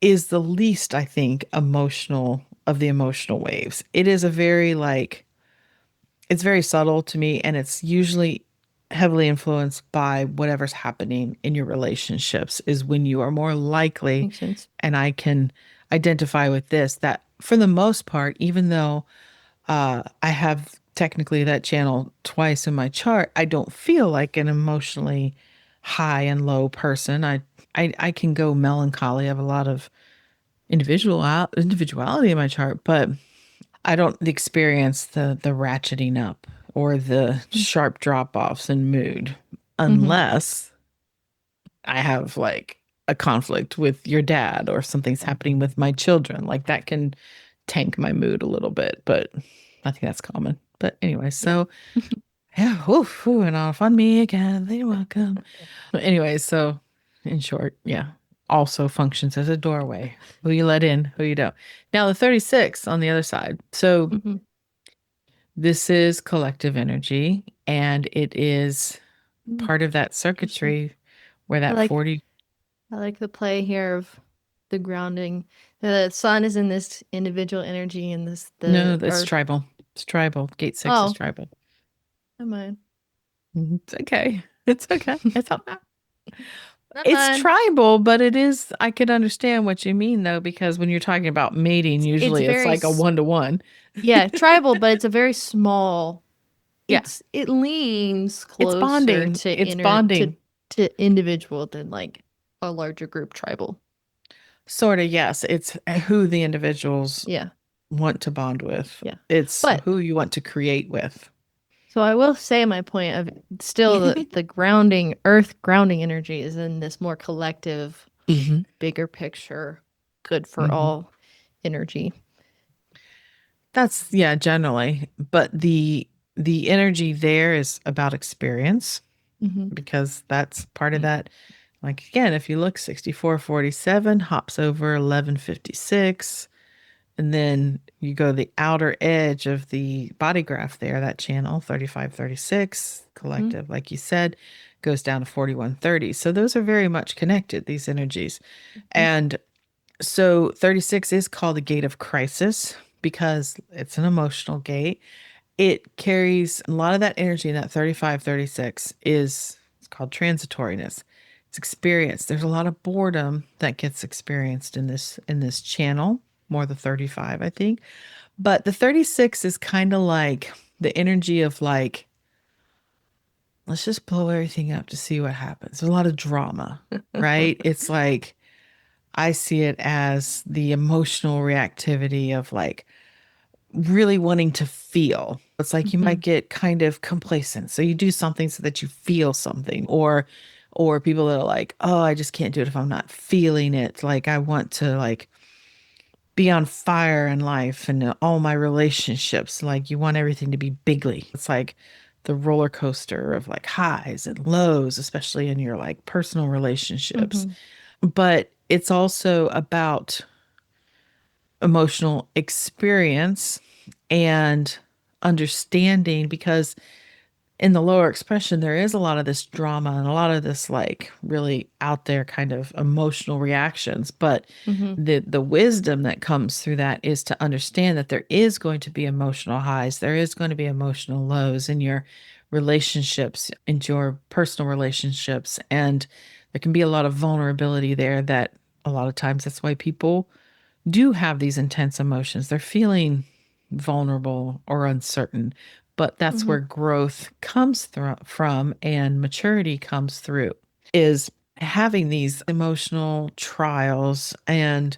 is the least, I think, emotional of the emotional waves. It is a very like, it's very subtle to me, and it's usually heavily influenced by whatever's happening in your relationships is when you are more likely, Makes sense. and I can identify with this, that for the most part, even though I have technically that channel twice in my chart, I don't feel like an emotionally high and low person. I can go melancholy. I have a lot of individuality in my chart, but I don't experience the ratcheting up or the sharp drop offs in mood Mm-hmm. unless I have like a conflict with your dad or something's happening with my children. Like that can tank my mood a little bit, but I think that's common. But anyway, Yeah. so yeah, and off on me again. They're welcome. But anyway, so in short, yeah, also functions as a doorway. Who you let in, who you don't. Now the 36 on the other side. So Mm-hmm. this is collective energy, and it is part of that Interesting. circuitry where I that like 40. I like the play here of the grounding. The sun is in this individual energy and this No, the that's earth. tribal. It's tribal. Gate 6 is Oh, tribal. never mind. It's okay. It's okay. It's okay. Not It's mine. tribal, but it is, I could understand what you mean though, because when you're talking about mating, It's usually it's very like a 1-to-1. yeah, tribal, but it's a very small. Yeah. It leans It's closer bonding. to It's bonding. individual than like a larger group tribal. Sort of, yes. It's who the individuals Yeah, want to bond with. yeah. It's But who you want to create with. so I will say my point of still the grounding, earth grounding energy is in this more collective, Hmm. bigger picture, good for Hmm. all energy. That's yeah, generally. But the energy there is about experience Hmm. because that's part of that. Like again, if you look 6447 hops over 1156, and then you go the outer edge of the body graph there, that channel 3536 Hmm. collective, like you said, goes down to 4130. So those are very much connected, these energies. And so 36 is called the gate of crisis because it's an emotional gate. It carries a lot of that energy in that 3536 is it's called transitoriness. It's experience. There's a lot of boredom that gets experienced in this channel, more the 35, I think. But the 36 is kind of like the energy of like, let's just blow everything up to see what happens. There's a lot of drama, right? It's like I see it as the emotional reactivity of like really wanting to feel. It's like you Hmm. might get kind of complacent. So you do something so that you feel something or people that are like, "Oh, I just can't do it if I'm not feeling it." Like I want to like be on fire in life and all my relationships. Like you want everything to be bigly. It's like the roller coaster of like highs and lows, especially in your like personal relationships. Hmm. But it's also about emotional experience and understanding because in the lower expression there is a lot of this drama and a lot of this like really out there kind of emotional reactions, but Hmm. the wisdom that comes through that is to understand that there is going to be emotional highs, there is going to be emotional lows in your relationships, in your personal relationships, and there can be a lot of vulnerability there that a lot of times that's why people do have these intense emotions. They're feeling vulnerable or uncertain, but that's Hmm. where growth comes from and maturity comes through is having these emotional trials and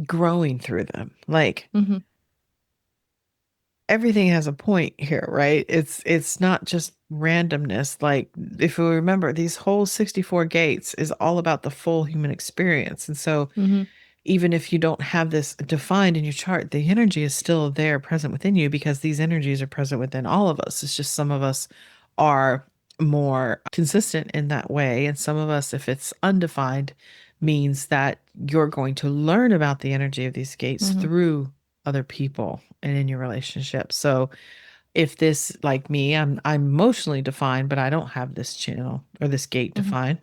growing through them. Like Hmm. everything has a point here, right? It's not just randomness. Like if we remember, these whole 64 gates is all about the full human experience. And so Hmm. even if you don't have this defined in your chart, the energy is still there present within you because these energies are present within all of us. It's just some of us are more consistent in that way. And some of us, if it's undefined, means that you're going to learn about the energy of these gates Hmm. through other people and in your relationship. So if this like me, I'm emotionally defined, but I don't have this channel or this gate Hmm. defined.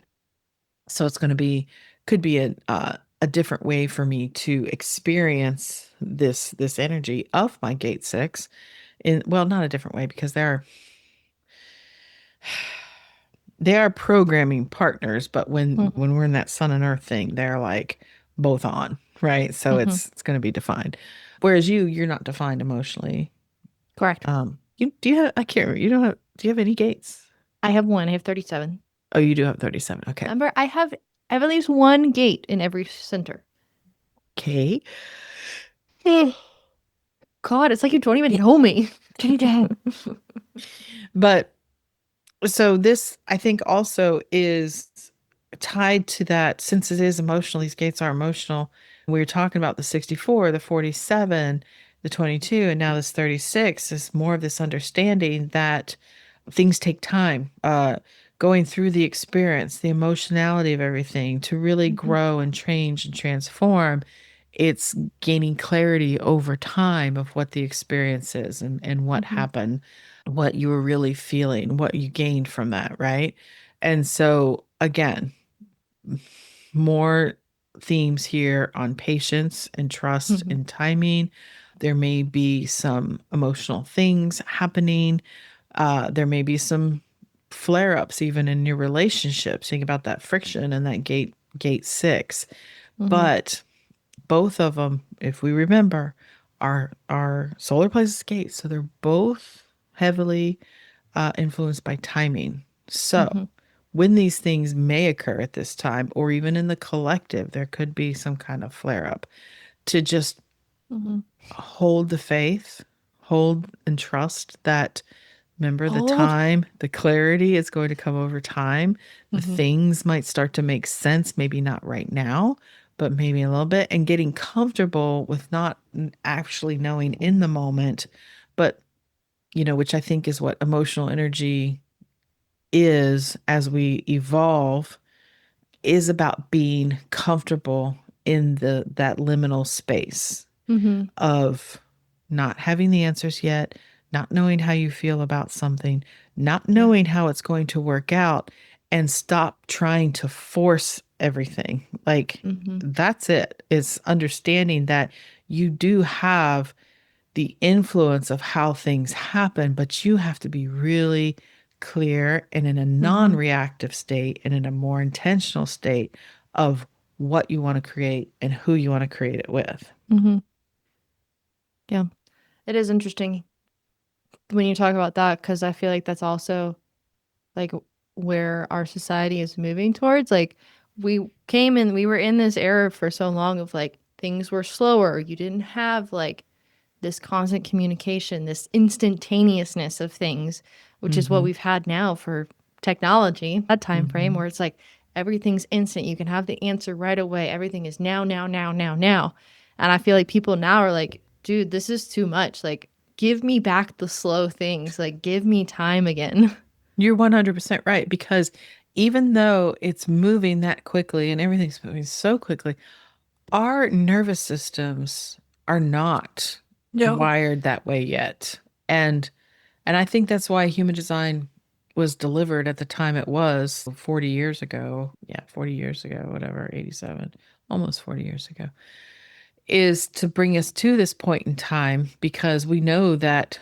So it's going to be could be a different way for me to experience this energy of my gate 6 in well not a different way because they are programming partners, but when we're in that sun and earth thing they're like both on, right? So Hmm. it's going to be defined, whereas you're not defined emotionally. Correct. You do you have I can't remember, you don't have do you have any gates? I have one. I have 37. Oh, you do have 37. Okay. Remember, I have at least one gate in every center. Okay. God, it's like you don't even know me. But so this, I think, also is tied to that since it is emotional, these gates are emotional. We were talking about the 64, the 47, the 22, and now this 36 is more of this understanding that things take time. Going through the experience, the emotionality of everything to really Mhm, grow and change and transform. It's gaining clarity over time of what the experience is and what mhm, happened, what you were really feeling, what you gained from that, right? And so, again, more themes here on patience and trust mhm. and timing. There may be some emotional things happening. There may be some flare ups even in your relationships. Think about that friction and that gate six. Mhm, But both of them, if we remember, are solar plexus gates. So they're both heavily influenced by timing. So, mhm, when these things may occur at this time, or even in the collective, there could be some kind of flare up to just mhm. hold the faith, hold and trust that. Remember, the Hold. time, the clarity is going to come over time. The Mhm, things might start to make sense, maybe not right now, but maybe a little bit, and getting comfortable with not actually knowing in the moment, but which I think is what emotional energy is as we evolve, is about being comfortable in that liminal space mhm. of not having the answers yet, not knowing how you feel about something, not Yeah. knowing how it's going to work out, and stop trying to force everything. Like, Mhm, that's it. It's understanding that you do have the influence of how things happen, but you have to be really clear and in a non mhm, reactive state and in a more intentional state of what you want to create and who you want to create it with. mhm. Yeah. It is interesting when you talk about that because I feel like that's also like where our society is moving towards. Like we were in this era for so long of like things were slower. You didn't have like this constant communication, this instantaneousness of things, which is what Mm-hmm. we've had now for technology, that time frame Mm-hmm. where it's like everything's instant. You can have the answer right away. Everything is now, now, now, now, now. And I feel like people now are like, dude, this is too much. Like, give me back the slow things. Like, give me time again. You're 100% right because even though it's moving that quickly and everything's moving so quickly, our nervous systems are not No. wired that way yet. And I think that's why human design was delivered at the time it was 40 years ago. Yeah, 40 years ago, whatever, 87, almost 40 years ago, is to bring us to this point in time because we know that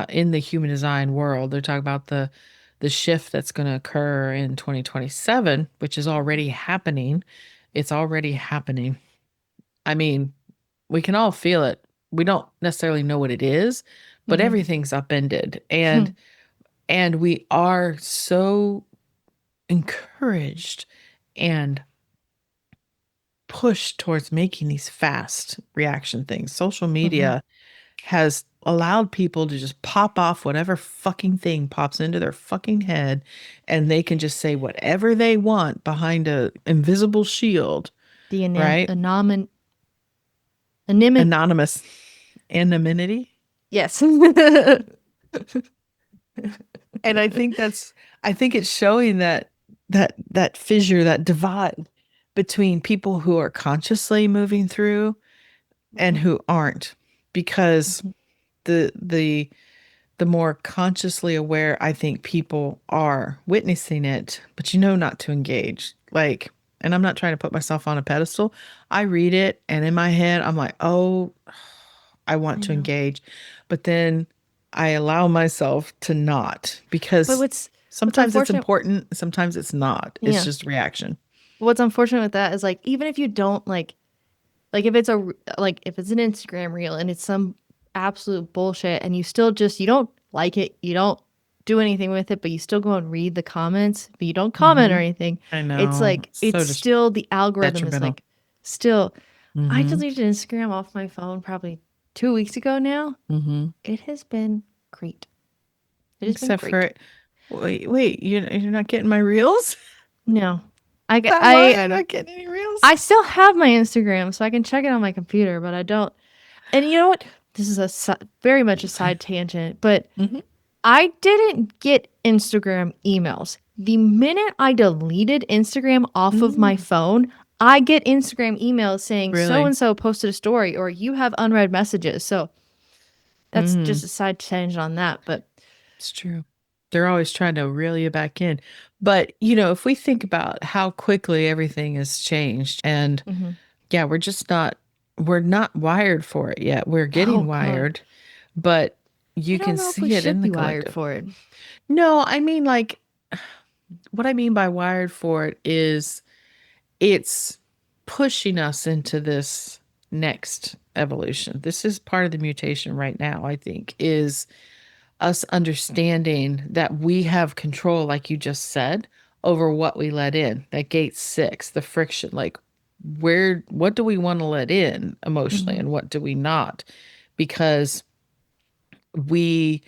in the human design world, they're talking about the shift that's going to occur in 2027, which is already happening. It's already happening. I mean, we can all feel it. We don't necessarily know what it is, but Mm-hmm. everything's upended. And we are so encouraged and pushed towards making these fast reaction things. Social Mm-hmm. media has allowed people to just pop off whatever fucking thing pops into their fucking head and they can just say whatever they want behind a invisible shield, The right? anonymity. Anonymous anonymity. Yes. And I think it's showing that fissure, that divide between people who are consciously moving through and who aren't, because Mhm. the the more consciously aware I think people are witnessing it, but not to engage. Like, and I'm not trying to put myself on a pedestal. I read it and in my head I'm like, "Oh, I want I to know. engage." But then I allow myself to not But because what's sometimes it's unfortunate, important, sometimes it's not. It's yeah. just reaction. What's unfortunate with that is like even if you don't like if it's like if it's an Instagram reel and it's some absolute bullshit and you still just you don't like it, you don't do anything with it, but you still go and read the comments, but you don't comment or Hmm. anything. I It's know. like It's it's so just still the algorithm is detrimental. like still. I Mm-hmm. deleted Instagram off my phone probably 2 weeks ago now. Mm-hmm. It has been great. It has been Except great. for, wait, you're not getting my reels? Is No, I get that why I'm not getting any reels? I still have my Instagram, so I can check it on my computer, but I don't. And you know what? This is very much a side tangent, but Mm-hmm. I didn't get Instagram emails. The minute I deleted Instagram off of my Mm, phone, I get Instagram emails saying so really? and so posted a story or you have unread messages. So that's Mm, just a side tangent on that. But it's true. They're always trying to reel you back in. But, if we think about how quickly everything has changed, and mhm. yeah, we're not wired for it yet. We're getting Oh God, wired, but I you don't can know if we see it should in the be wired collective. for it. No, I mean, like, what I mean by wired for it is it's pushing us into this next evolution. This is part of the mutation right now, I think, is us understanding that we have control, like you just said, over what we let in. That gate six, the friction, like what do we want to let in emotionally Hmm. and what do we not? Because we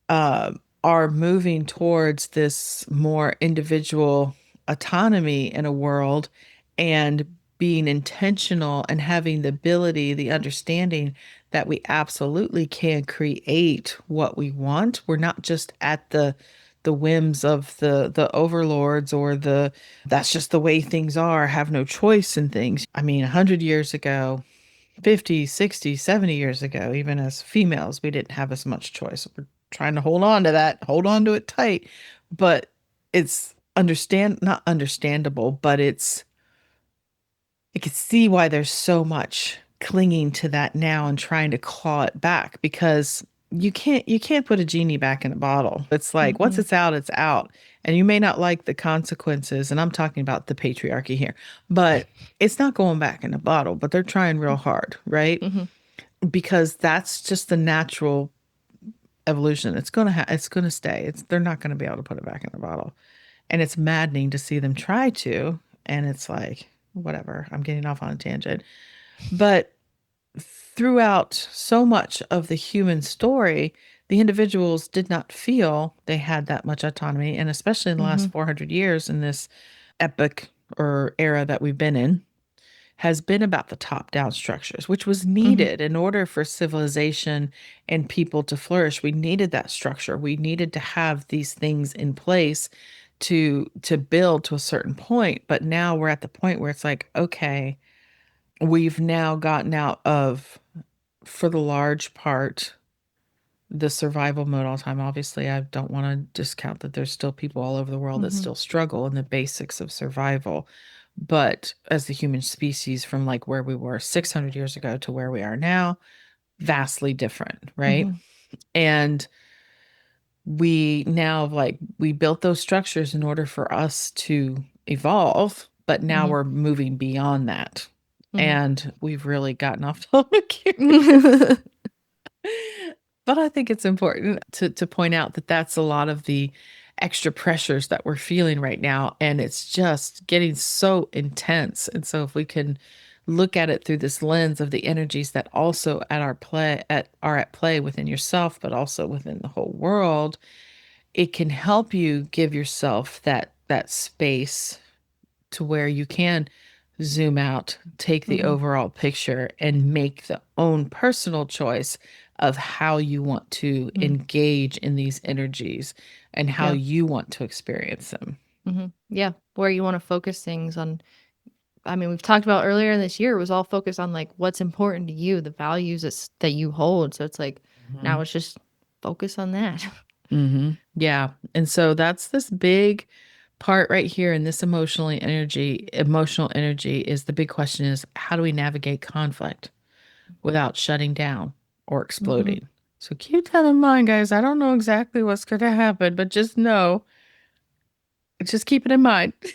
uh, are moving towards this more individual autonomy in a world and being intentional and having the ability, the understanding that we absolutely can create what we want. We're not just at the whims of the overlords or the that's just the way things are, have no choice in things. I mean, 100 years ago, 50, 60, 70 years ago, even as females, we didn't have as much choice. We're trying to hold on to that, hold on to it tight. But it's not understandable, but I can see why there's so much clinging to that now and trying to claw it back because you can't put a genie back in a bottle. It's like once Hmm. it's out, it's out. And you may not like the consequences, and I'm talking about the patriarchy here, but it's not going back in a bottle, but they're trying real hard, right? Hmm. Because that's just the natural evolution. It's gonna stay. They're not gonna be able to put it back in a bottle. And it's maddening to see them try to. And it's like, whatever, I'm getting off on a tangent. But throughout so much of the human story, the individuals did not feel they had that much autonomy. And especially in the Hmm. last 400 years in this epoch or era that we've been in, has been about the top down structures, which was Hmm. needed in order for civilization and people to flourish. We needed that structure. We needed to have these things in place to build to a certain point. But now we're at the point where it's like, okay, we've now gotten out of, for the large part, the survival mode all the time. Obviously, I don't want to discount that there's still people all over the world that Hmm. still struggle in the basics of survival. But as the human species, from like where we were 600 years ago to where we are now, vastly different, right? Hmm. And we now, like, we built those structures in order for us to evolve, but now Hmm. we're moving beyond that. Hmm. And we've really gotten off topic here. Hmm. But I think it's important to point out that that's a lot of the extra pressures that we're feeling right now. And it's just getting so intense. And so if we can look at it through this lens of the energies that also are at play within yourself, but also within the whole world, it can help you give yourself that space to where you can zoom out, take the Hmm. overall picture, and make the own personal choice of how you want to engage in these energies and how Yeah. you want to experience them. Hmm. Yeah. Where you want to focus things on. I mean, we've talked about earlier in this year, it was all focused on like what's important to you, the values that you hold. So it's like now Hmm. it's just focus on that. Hmm. Yeah. And so that's this big part right here in this emotional energy is the big question is how do we navigate conflict without shutting down or Hmm. exploding? So keep that in mind, guys. I don't know exactly what's going to happen, but just keep it in mind. I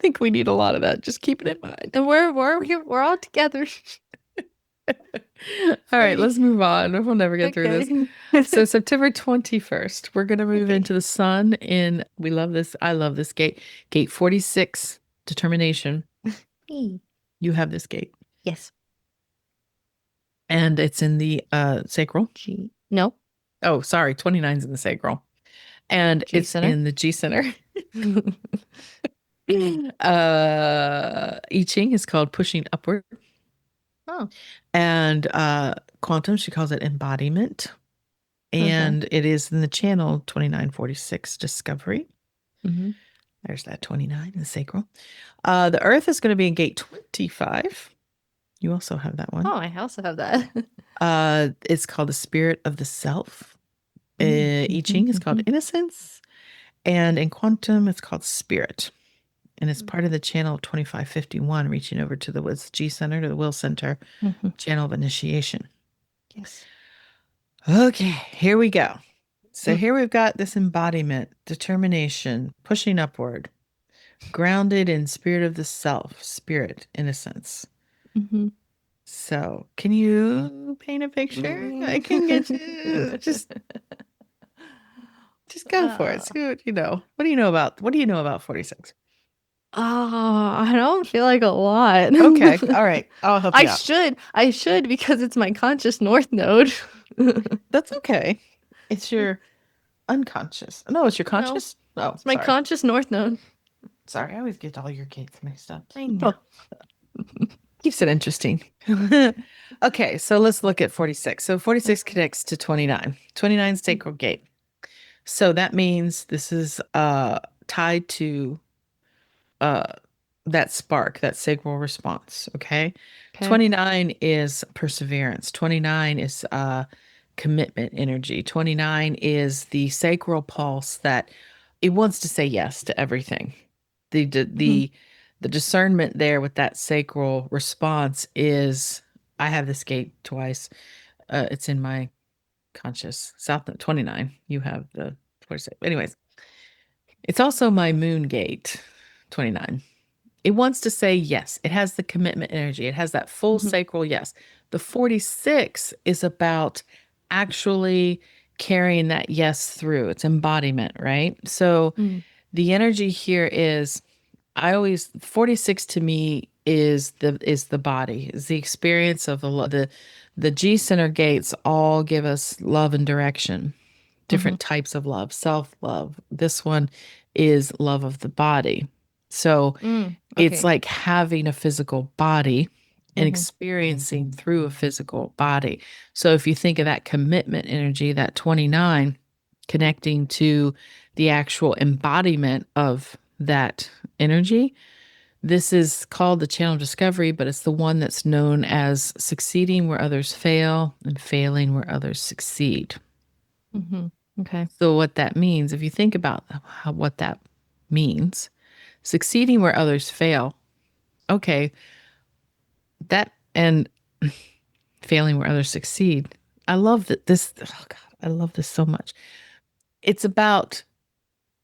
think we need a lot of that. Just keep it in mind. And we're all together. All right, Sorry. let's move on. We'll never get through this. Okay. So September 21st, we're going to move Okay. into the sun in, we love this. I love this gate. Gate 46, determination. Me. You have this gate. Yes. And it's in the sacral. G. No. Oh, sorry, 29 is in the sacral. And G it's center. in the G center. I Ching is called pushing upward. Oh, And quantum, she calls it embodiment. okay. And it is in the channel 2946 discovery. Mm-hmm. There's that 29 in the sacral. The earth is going to be in gate 25. You also have that one. Oh, I also have that. It's called the spirit of the self. I Ching is called Mm-hmm. innocence. And in quantum, it's called spirit. And it's part of the channel 2551, reaching over to the G center, to the will center, Mm-hmm. channel of initiation. Yes. Okay, here we go. So Mm. here we've got this embodiment, determination, pushing upward, grounded in spirit of the self, spirit, innocence. Mm-hmm. So, can you paint a picture? I can get you. Just go for it. uh, See what you know. What do you know about 46? I don't feel like a lot. Okay. All right. I'll help I you out. should. I should because it's my conscious north node. That's okay. It's your unconscious. No, it's your No, conscious. Oh, it's my sorry. conscious north node. Sorry. I always get all your gates mixed up. I know. Oh, keeps it interesting. Okay, so let's look at 46. So 46 connects to 29. 29 sacral gate. So that means this is tied to uh that spark, that sacral response, okay? Okay. 29 is perseverance. 29 is commitment energy. 29 is the sacral pulse that it wants to say yes to everything. The the Mm-hmm. the, the discernment there with that sacral response is I have this gate twice. It's in my conscious South Node 29. You have the 46. Anyways, it's also my moon gate 29. It wants to say yes. It has the commitment energy. It has that full Mm-hmm. sacral yes. The 46 is about actually carrying that yes through. It's embodiment, right? So Mm. the energy here is I always 46 to me is the body, is the experience of the G center gates all give us love and direction, Mm-hmm. different types of love, self-love. This one is love of the body. So Mm. it's Okay. like having a physical body and Mm-hmm. experiencing through a physical body. So if you think of that commitment energy, that 29 connecting to the actual embodiment of that energy, this is called the channel of discovery, but it's the one that's known as succeeding where others fail and failing where others succeed. Mm-hmm. Okay. So what that means, if you think about what that means, succeeding where others fail, okay, that and failing where others succeed. I love that this, oh God, I love this so much. It's about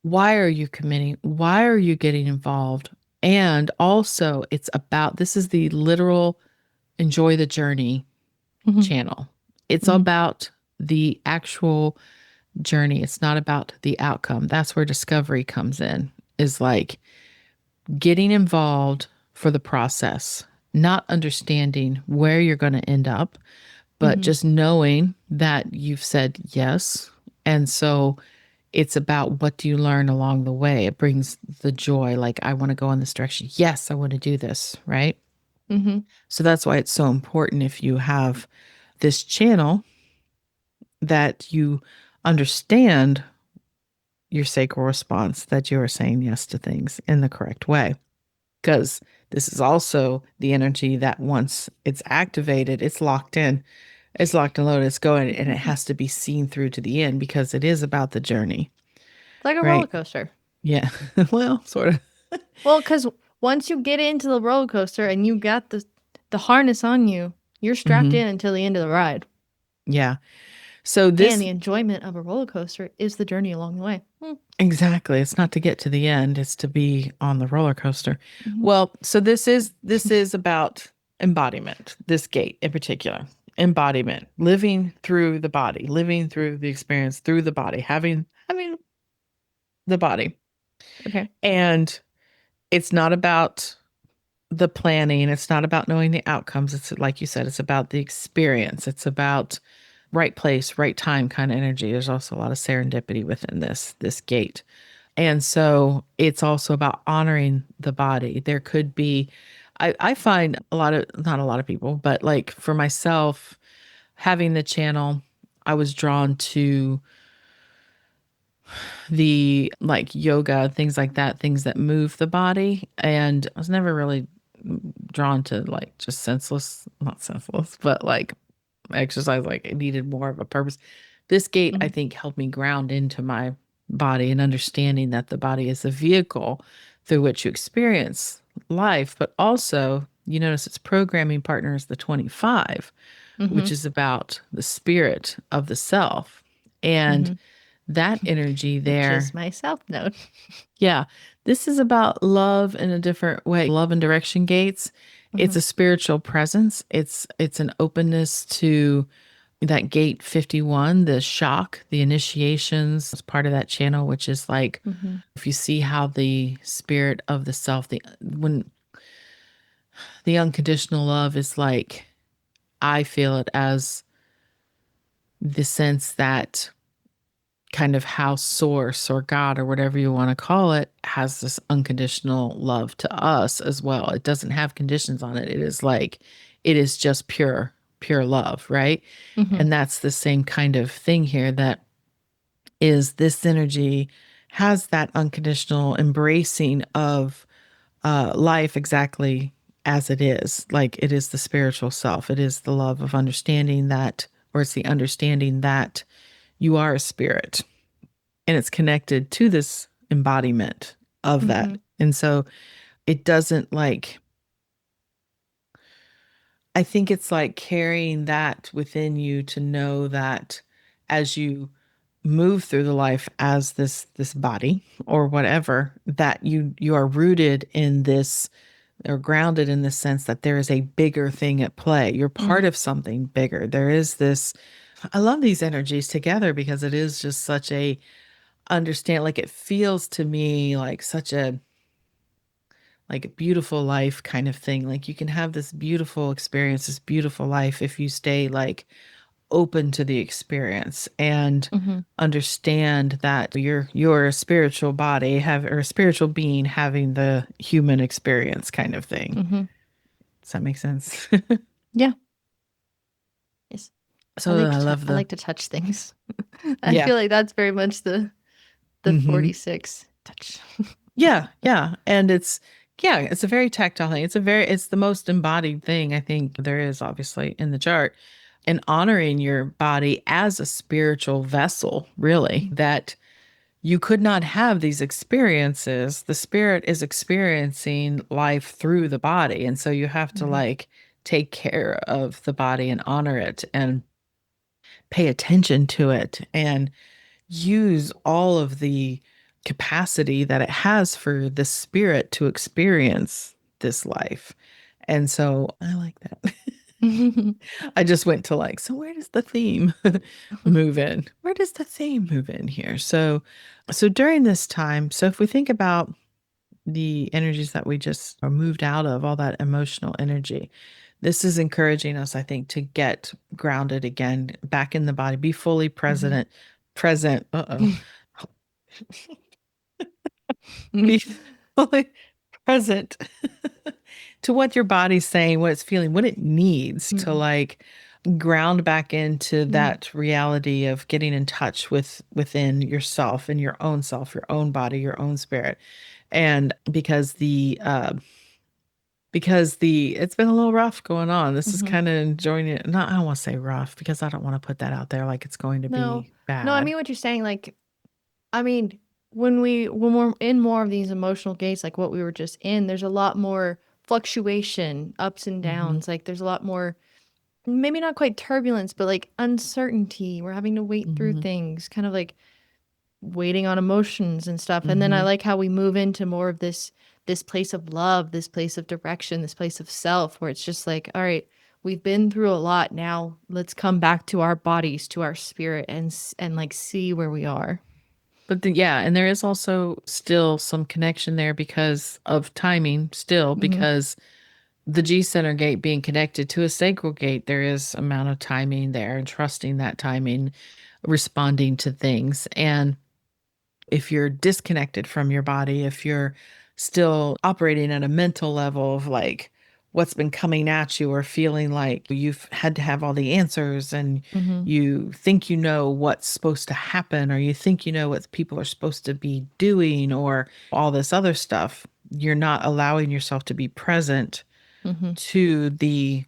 why are you committing? Why are you getting involved? And also, it's about this is the literal enjoy the journey Mm-hmm. channel. It's Mm-hmm. about the actual journey. It's not about the outcome. That's where discovery comes in, is like getting involved for the process, not understanding where you're going to end up, but Mm-hmm. just knowing that you've said yes. And so it's about what do you learn along the way. It brings the joy, like, I want to go in this direction. Yes, I want to do this, right? Mm-hmm. So that's why it's so important if you have this channel that you understand your sacral response, that you are saying yes to things in the correct way. Because this is also the energy that once it's activated, it's locked in. It's locked and loaded. It's going, and it has to be seen through to the end because it is about the journey, It's like a roller right? coaster. Yeah. Well, sort of. Well, because once you get into the roller coaster and you got the harness on you, you're strapped Hmm. in until the end of the ride. Yeah. So And this the enjoyment of a roller coaster is the journey along the way. exactly. It's not to get to the end. It's to be on the roller coaster. Mm-hmm. Well, so this is about embodiment. This gate in particular, embodiment, living through the body, living through the experience through the body, having the body, Okay. and it's not about the planning. It's not about knowing the outcomes. It's like you said, it's about the experience. It's about right place, right time kind of energy. There's also a lot of serendipity within this gate. And so it's also about honoring the body. There could be I find a lot of not a lot of people, but like for myself, having the channel, I was drawn to the like yoga, things like that, things that move the body. And I was never really drawn to like just senseless, not senseless, but like exercise, like it needed more of a purpose. This gate, I Mhm. think, helped me ground into my body and understanding that the body is a vehicle through which you experience life, but also you notice its programming partner is the 25, which Mhm. is about the spirit of the self. And Mhm. that energy Which is there, my self node. yeah, this is about love in a different way. Love and direction gates. It's Mhm. a spiritual presence. It's an openness to that gate 51, the shock, the initiations is part of that channel, which is like Mhm. if you see how the spirit of the self, the when the unconditional love is like, I feel it as the sense that kind of how source or God or whatever you want to call it has this unconditional love to us as well. It doesn't have conditions on it. It is like, it is just pure love, right? Mhm. And that's the same kind of thing here that is this energy has that unconditional embracing of life exactly as it is. Like it is the spiritual self. It is the love of understanding that, or it's the understanding that you are a spirit and it's connected to this embodiment of that. Mhm. And so it doesn't like, I think it's like carrying that within you to know that as you move through the life as this body or whatever, that you are rooted in this or grounded in the sense that there is a bigger thing at play. You're part Mhm. of something bigger. There is this, I love these energies together because it is just such a understand, like it feels to me like such a like a beautiful life kind of thing. Like you can have this beautiful experience, this beautiful life if you stay like open to the experience and Mhm. understand that you're a spiritual body have or a spiritual being having the human experience kind of thing. Mhm. Does that make sense? Yeah. Yes. I So like I to love I the like to touch things. I yeah. feel like that's very much the Hmm. 46 touch. Yeah, yeah. And it's a very tactile thing. It's the most embodied thing I think there is obviously in the chart. And honoring your body as a spiritual vessel, really, that you could not have these experiences. The spirit is experiencing life through the body. And so you have to Mhm. like take care of the body and honor it and pay attention to it and use all of the capacity that it has for the spirit to experience this life. And so I like that. I just went to like, so where does the theme move in? Where does the theme move in here? So during this time, so if we think about the energies that we just are moved out of, all that emotional energy, this is encouraging us, I think, to get grounded again, back in the body, be fully Mhm. present. Uh-oh. Be fully present to what your body's saying, what it's feeling, what it needs to Mhm. like ground back into Mhm. that reality of getting in touch with within yourself and your own self, your own body, your own spirit. And because the it's been a little rough going on. This is Mhm. kind of enjoying it. Not I don't want to say rough because I don't want to put that out there like it's going to No. be No, I bad. mean what you're saying. Like, I mean, when we're in more of these emotional gates, like what we were just in, there's a lot more fluctuation, ups and Hmm. downs. Like there's a lot more, maybe not quite turbulence, but like uncertainty. We're having to wait through Hmm. things, kind of like waiting on emotions and stuff. And then I Hmm. like how we move into more of this place of love, this place of direction, this place of self, where it's just like, all right, we've been through a lot. Now let's come back to our bodies, to our spirit, and like see where we are. But yeah, and there is also still some connection there because of timing, still, Hmm. because the G center gate being connected to a sacral gate, there is amount of timing there and trusting that timing, responding to things. And if you're disconnected from your body, if you're still operating at a mental level of like what's been coming at you or feeling like you've had to have all the answers and Mhm. you think you know what's supposed to happen or you think you know what people are supposed to be doing or all this other stuff, you're not allowing yourself to be present Mhm. to the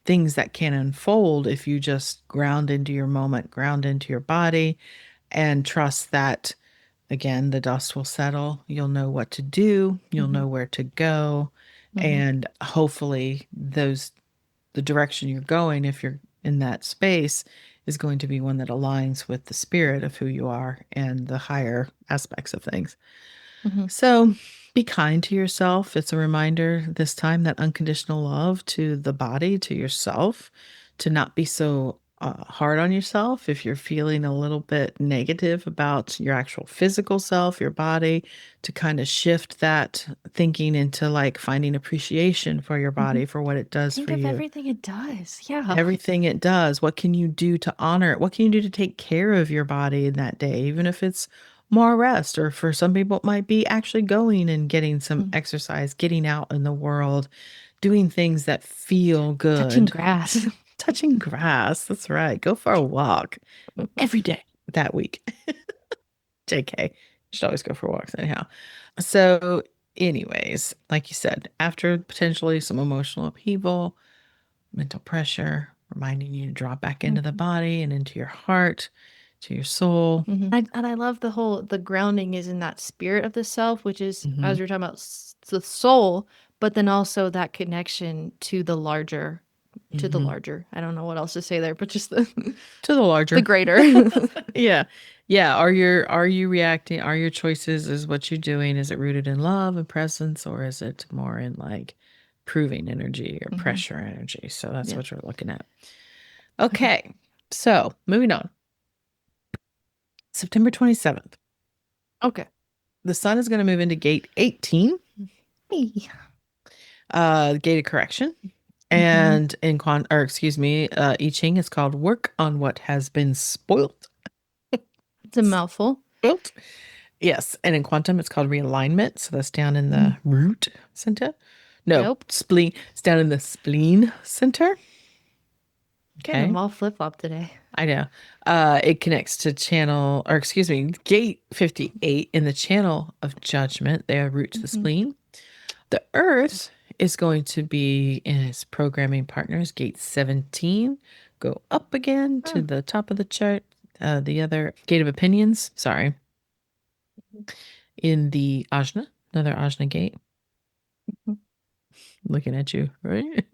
things that can unfold if you just ground into your moment, ground into your body, and trust that, again, the dust will settle. You'll know what to do, you'll Mhm. know where to go, Mhm. and hopefully, the direction you're going, if you're in that space, is going to be one that aligns with the spirit of who you are and the higher aspects of things. Mhm. So be kind to yourself. It's a reminder this time that unconditional love to the body, to yourself, to not be so hard on yourself if you're feeling a little bit negative about your actual physical self, your body, to kind of shift that thinking into like finding appreciation for your body Mhm. for what it does Think for of you. everything it does. Yeah. Everything it does. What can you do to honor it? What can you do to take care of your body in that day, even if it's more rest, or for some people, it might be actually going and getting some Mm. exercise, getting out in the world, doing things that feel Touching good, grass. touching grass. That's right. Go for a walk every day that week. JK. You should always go for walks, anyhow. So, anyways, like you said, after potentially some emotional upheaval, mental pressure, reminding you to drop back into the Mhm. body and into your heart, to your soul. And I love the grounding is in that spirit of the self, which is, Hmm. as you're talking about, the soul, but then also that connection to the Hmm. larger. I don't know what else to say there, but just the To the the larger. greater. Yeah. Yeah. Are you reacting? Are your choices, is what you're doing? Is it rooted in love and presence, or is it more in like proving energy or Hmm. pressure energy? So that's Yeah. what you're looking at. Okay. Okay. So moving on. September 27th. Okay. The sun is going to move into gate 18, Hey. gate of correction. Hmm. And in or excuse me, I Ching is called work on what has been spoilt. It's a mouthful. Spoilt. Yes. And in quantum, it's called realignment. So that's down in Mhm. the root center. No, Nope. spleen. It's down in the spleen center. Getting Okay. them all flip flop today. I know. It connects to channel, or excuse me, gate 58 in the channel of judgment. They are root to the Hmm. spleen. The Earth is going to be in its programming partners, gate 17. Go up again to Oh. the top of the chart. The other gate of opinions, sorry, in the Ajna, another Ajna gate. Mhm. Looking at you, right?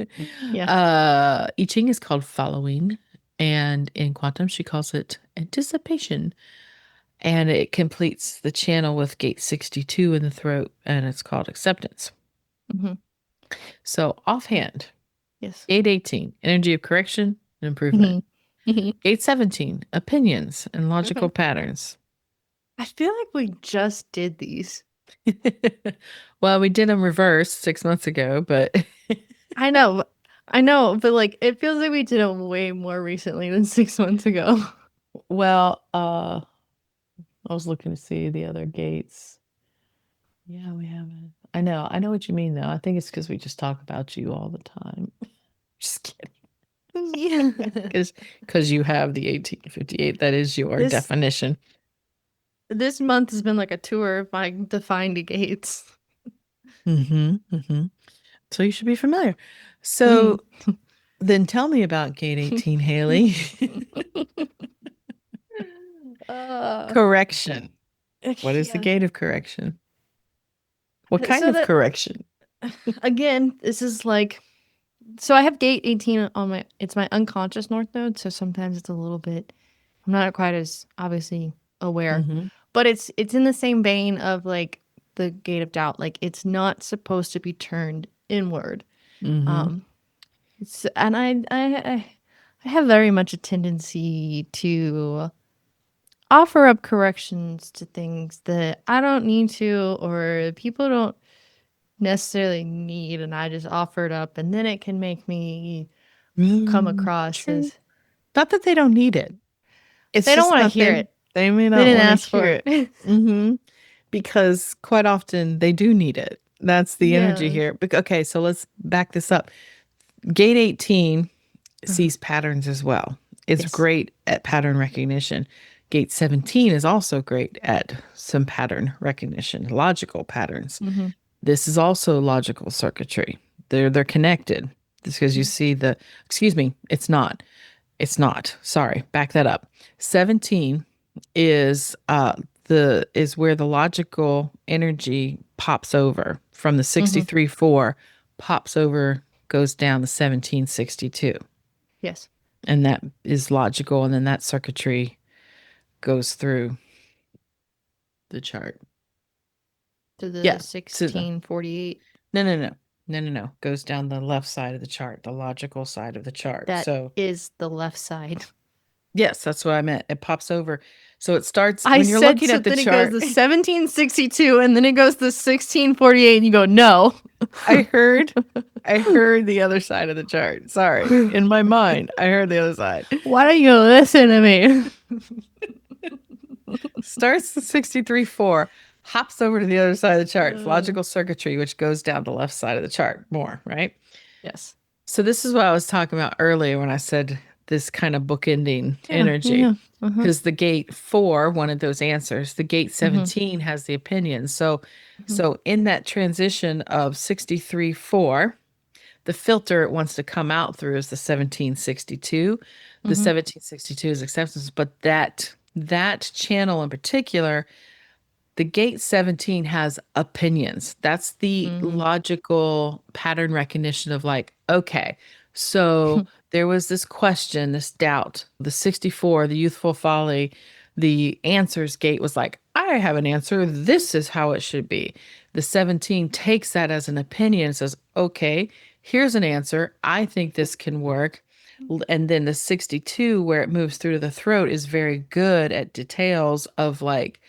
Yeah. I Ching is called following, and in quantum, she calls it anticipation. And it completes the channel with gate 62 in the throat, and it's called acceptance. Hmm. So, offhand, Yes. gate 18, energy of correction and improvement. Hmm. Hmm. Gate 17, opinions and logical Okay. patterns. I feel like we just did these. Well, we did them reverse 6 months ago, but I know. I know, but like it feels like we did them way more recently than 6 months ago. well, I was looking to see the other gates. Yeah, we haven't. I know what you mean though. I think it's because we just talk about you all the time. Just kidding. Yeah. Because you have the 1858. That is your This definition. this month has been like a tour of my defined gates. Mm-hmm. Mm-hmm. So you should be familiar. So Mhm. then tell me about gate 18, Haley. uh, Correction. What is the yeah. gate of correction? What kind So of that correction? again, this is like so I have gate 18 on my it's my unconscious north node, so sometimes it's a little bit I'm not quite as obviously aware. Mm-hmm. But it's in the same vein of like the gate of doubt. Like it's not supposed to be turned inward. Mm-hmm. Um and I have very much a tendency to offer up corrections to things that I don't need to or people don't necessarily need, and I just offer it up, and then it can make me come across True. as Not that they don't need it. It's they don't just want to not hear they it. they may They not didn't want to ask hear for it. it. hmm Because quite often they do need it. That's the energy Yeah. here. Okay, so let's back this up. Gate 18 Uh-huh. sees patterns as well. It's Yes. great at pattern recognition. Gate 17 is also great at some pattern recognition, logical patterns. Mm-hmm. This is also logical circuitry. They're connected. Just because you see the excuse me, it's not. It's not. Sorry, back that up. 17 is where the logical energy pops over from the Mm-hmm. 63-4 pops over goes down to 1762, Yes. and that is logical, and then that circuitry goes through the chart. To the Yeah. So the 1648. no, goes down the left side of the chart, the logical side of the chart. That So is the left side. yes, that's what I meant. It pops over. So it starts I when you're said looking so. at the Then it goes chart. to 1762, and then it goes to 1648, and you go, no. I heard I heard the other side of the chart. Sorry. In my mind, I heard the other side. Why don't you listen to me? Starts the 63-4, hops over to the other side of the chart. It's Uh, logical circuitry, which goes down the left side of the chart more, right? yes. So this is what I was talking about earlier when I said this kind of bookending Yeah. Yeah. energy. Yeah. Uh-huh. Because the gate 4 wanted those answers. The gate Mm-hmm. 17 has the opinion. So Mm-hmm. so in that transition of 63-4, the filter it wants to come out through is the 1762. The Mm-hmm. 1762 is acceptance, but that channel in particular, the gate 17 has opinions. That's the Mm-hmm. logical pattern recognition of like, okay, so there was this question, this doubt. The 64, the youthful folly, the answers gate was like, I have an answer. This is how it should be. The 17 takes that as an opinion and says, okay, here's an answer. I think this can work. And then the 62, where it moves through to the throat, is very good at details of like,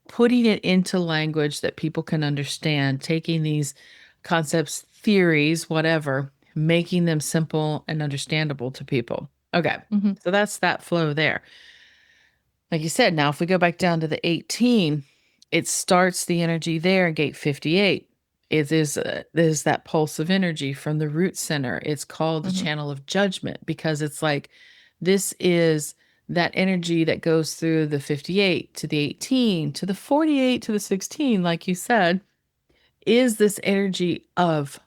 putting it into language that people can understand, taking these concepts, theories, whatever, making them simple and understandable to people. Okay. Mm-hmm. So that's that flow there. Like you said, now if we go back down to the 18, it starts the energy there in gate 58. There's that pulse of energy from the root center. It's called the Mm-hmm. channel of judgment because it's like this is that energy that goes through the 58 to the 18 to the 48 to the 16, like you said, is this energy of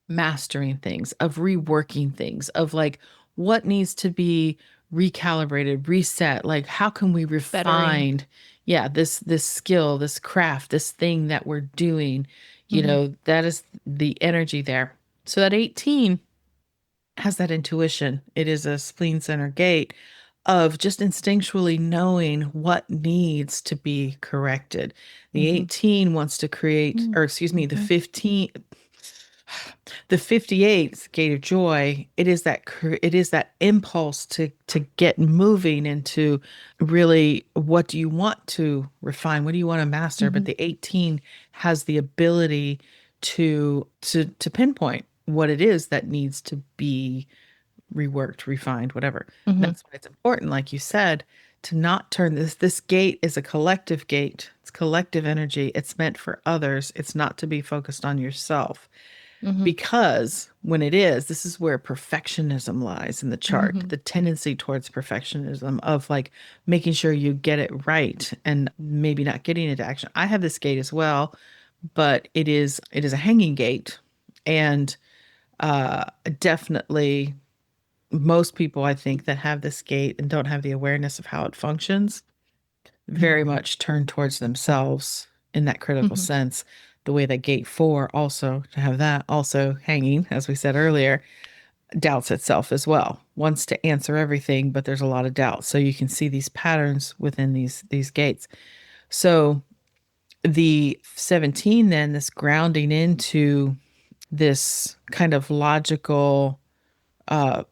mastering things, of reworking things, of like what needs to be recalibrated, reset, like how can we Bettering. refine this skill, this craft, this thing that we're doing, Mm-hmm. that is the energy there. So that 18 has that intuition. It is a spleen center gate of just instinctually knowing what needs to be corrected. The Mm-hmm. 18 wants to create, or excuse me, Mm-hmm. the 58th gate of joy, it is that impulse to get moving into really what do you want to refine, what do you want to master, Mm-hmm. but the 18 has the ability to pinpoint what it is that needs to be reworked, refined, whatever. And Mm-hmm. that's why it's important, like you said, to not turn this gate is a collective gate. It's collective energy. It's meant for others. It's not to be focused on yourself. Mm-hmm. Because when it is, this is where perfectionism lies in the chart, Mm-hmm. the tendency towards perfectionism of like making sure you get it right and maybe not getting into action. I have this gate as well, but it is a hanging gate. And definitely most people I think that have this gate and don't have the awareness of how it functions very much turn towards themselves in that critical Mm-hmm. sense. The way that gate 4 also to have that also hanging, as we said earlier, doubts itself as well. Wants to answer everything, but there's a lot of doubt. So you can see these patterns within these gates. So the 17 then, this grounding into this kind of logical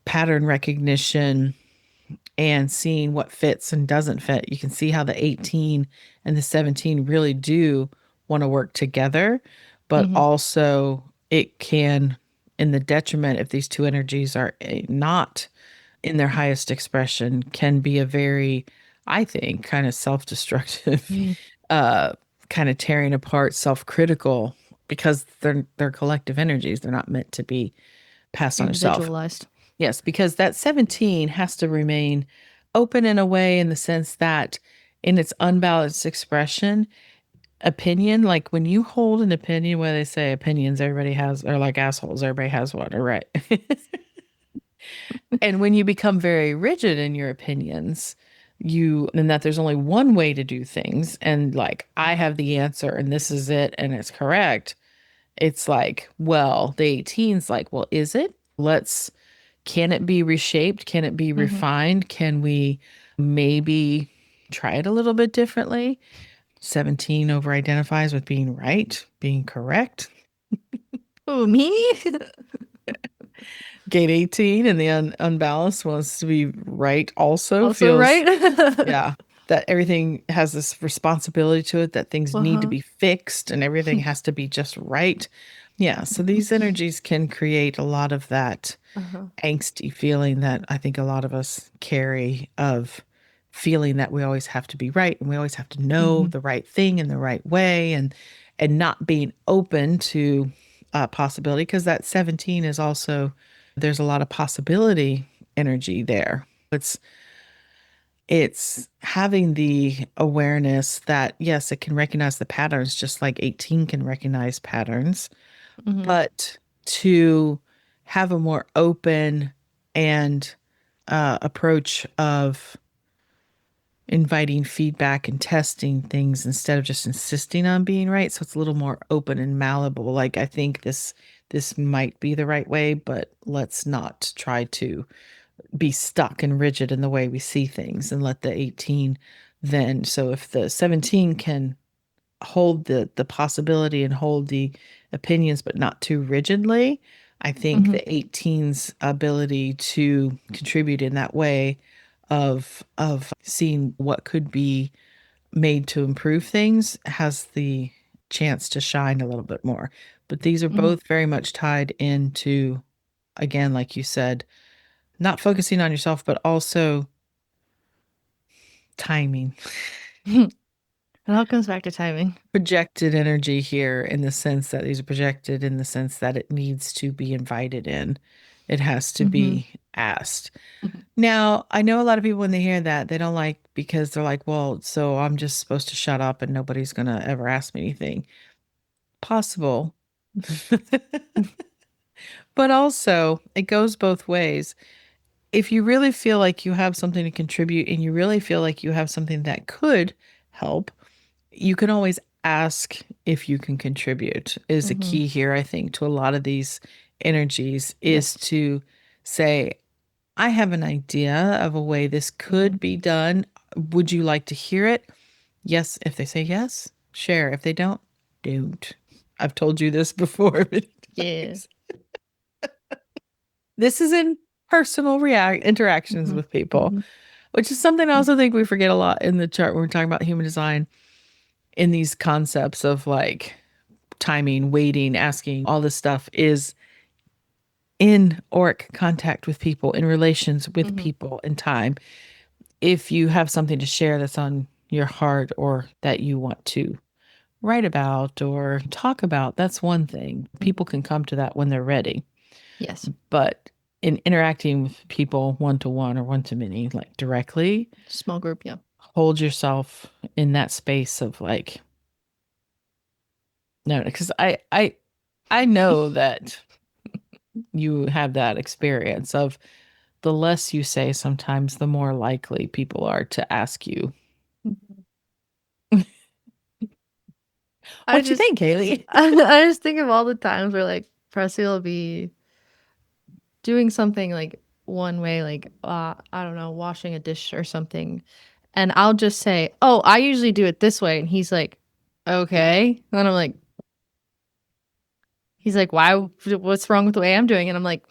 pattern recognition and seeing what fits and doesn't fit. You can see how the 18 and the 17 really do want to work together, but Mm-hmm. also it can, in the detriment, if these two energies are not in their highest expression, can be a very, I think, kind of self-destructive, Mhm. uh, kind of tearing apart, self-critical, because they're collective energies. They're not meant to be passed on yourself. Individualized. Yes, because that 17 has to remain open in a way, in the sense that in its unbalanced expression, opinion, like when you hold an opinion, where they say opinions, everybody has, are like assholes, everybody has one, or right. And when you become very rigid in your opinions, and that there's only one way to do things, and like, I have the answer and this is it and it's correct. It's like, well, the 18's like, well, is it? Can it be reshaped? Can it be Hmm. refined? Can we maybe try it a little bit differently? 17 over identifies with being right, being correct. Oh, me? Gate 18 and the unbalanced wants to be right, also Also, feels, right? yeah, that everything has this responsibility to it, that things need to Uh-huh. be fixed and everything has to be just right. Yeah, so these energies can create a lot of that Uh-huh. angsty feeling that I think a lot of us carry, of feeling that we always have to be right and we always have to know Hmm. the right thing in the right way, and not being open to possibility, because that 17 is also, there's a lot of possibility energy there. It's having the awareness that yes, it can recognize the patterns just like 18 can recognize patterns, Hmm. but to have a more open and approach of inviting feedback and testing things instead of just insisting on being right. So it's a little more open and malleable. Like, I think this might be the right way, but let's not try to be stuck and rigid in the way we see things, and let the 18 then, so if the 17 can hold the possibility and hold the opinions but not too rigidly, I think Hmm. the 18's ability to contribute in that way, of seeing what could be made to improve things, has the chance to shine a little bit more. But these are Hmm. both very much tied into, again, like you said, not focusing on yourself, but also timing. It all comes back to timing. Projected energy here, in the sense that these are projected, in the sense that it needs to be invited in. It has to Hmm. be asked. Now, I know a lot of people, when they hear that, they don't like, because they're like, well, so I'm just supposed to shut up and nobody's going to ever ask me anything. Possible. But also, it goes both ways. If you really feel like you have something to contribute and you really feel like you have something that could help, you can always ask if you can contribute, is a Hmm. key here, I think, to a lot of these energies, is Yes. to say, I have an idea of a way this Hmm. could be done. Would you like to hear it? Yes. If they say yes, share. If they don't. I've told you this before many Yeah. times. This is in personal interactions Hmm. with people, Hmm. which is something I also think we forget a lot in the chart when we're talking about human design, in these concepts of like timing, waiting, asking, all this stuff is in auric contact with people, in relations with Hmm. people, in time. If you have something to share that's on your heart, or that you want to write about or talk about, that's one thing. People can come to that when they're ready. Yes. But in interacting with people one to one or one to many, like directly, Small group. Yeah. hold yourself in that space of like, no, because I know that you have that experience of, the less you say sometimes, the more likely people are to ask you, Mhm. I what you just, think, Haley? I just think of all the times where like Presley will be doing something like one way, like I don't know, washing a dish or something, and I'll just say, "Oh, I usually do it this way," and he's like, "Okay," and I'm like, he's like, "Why? What's wrong with the way I'm doing?" And I'm like,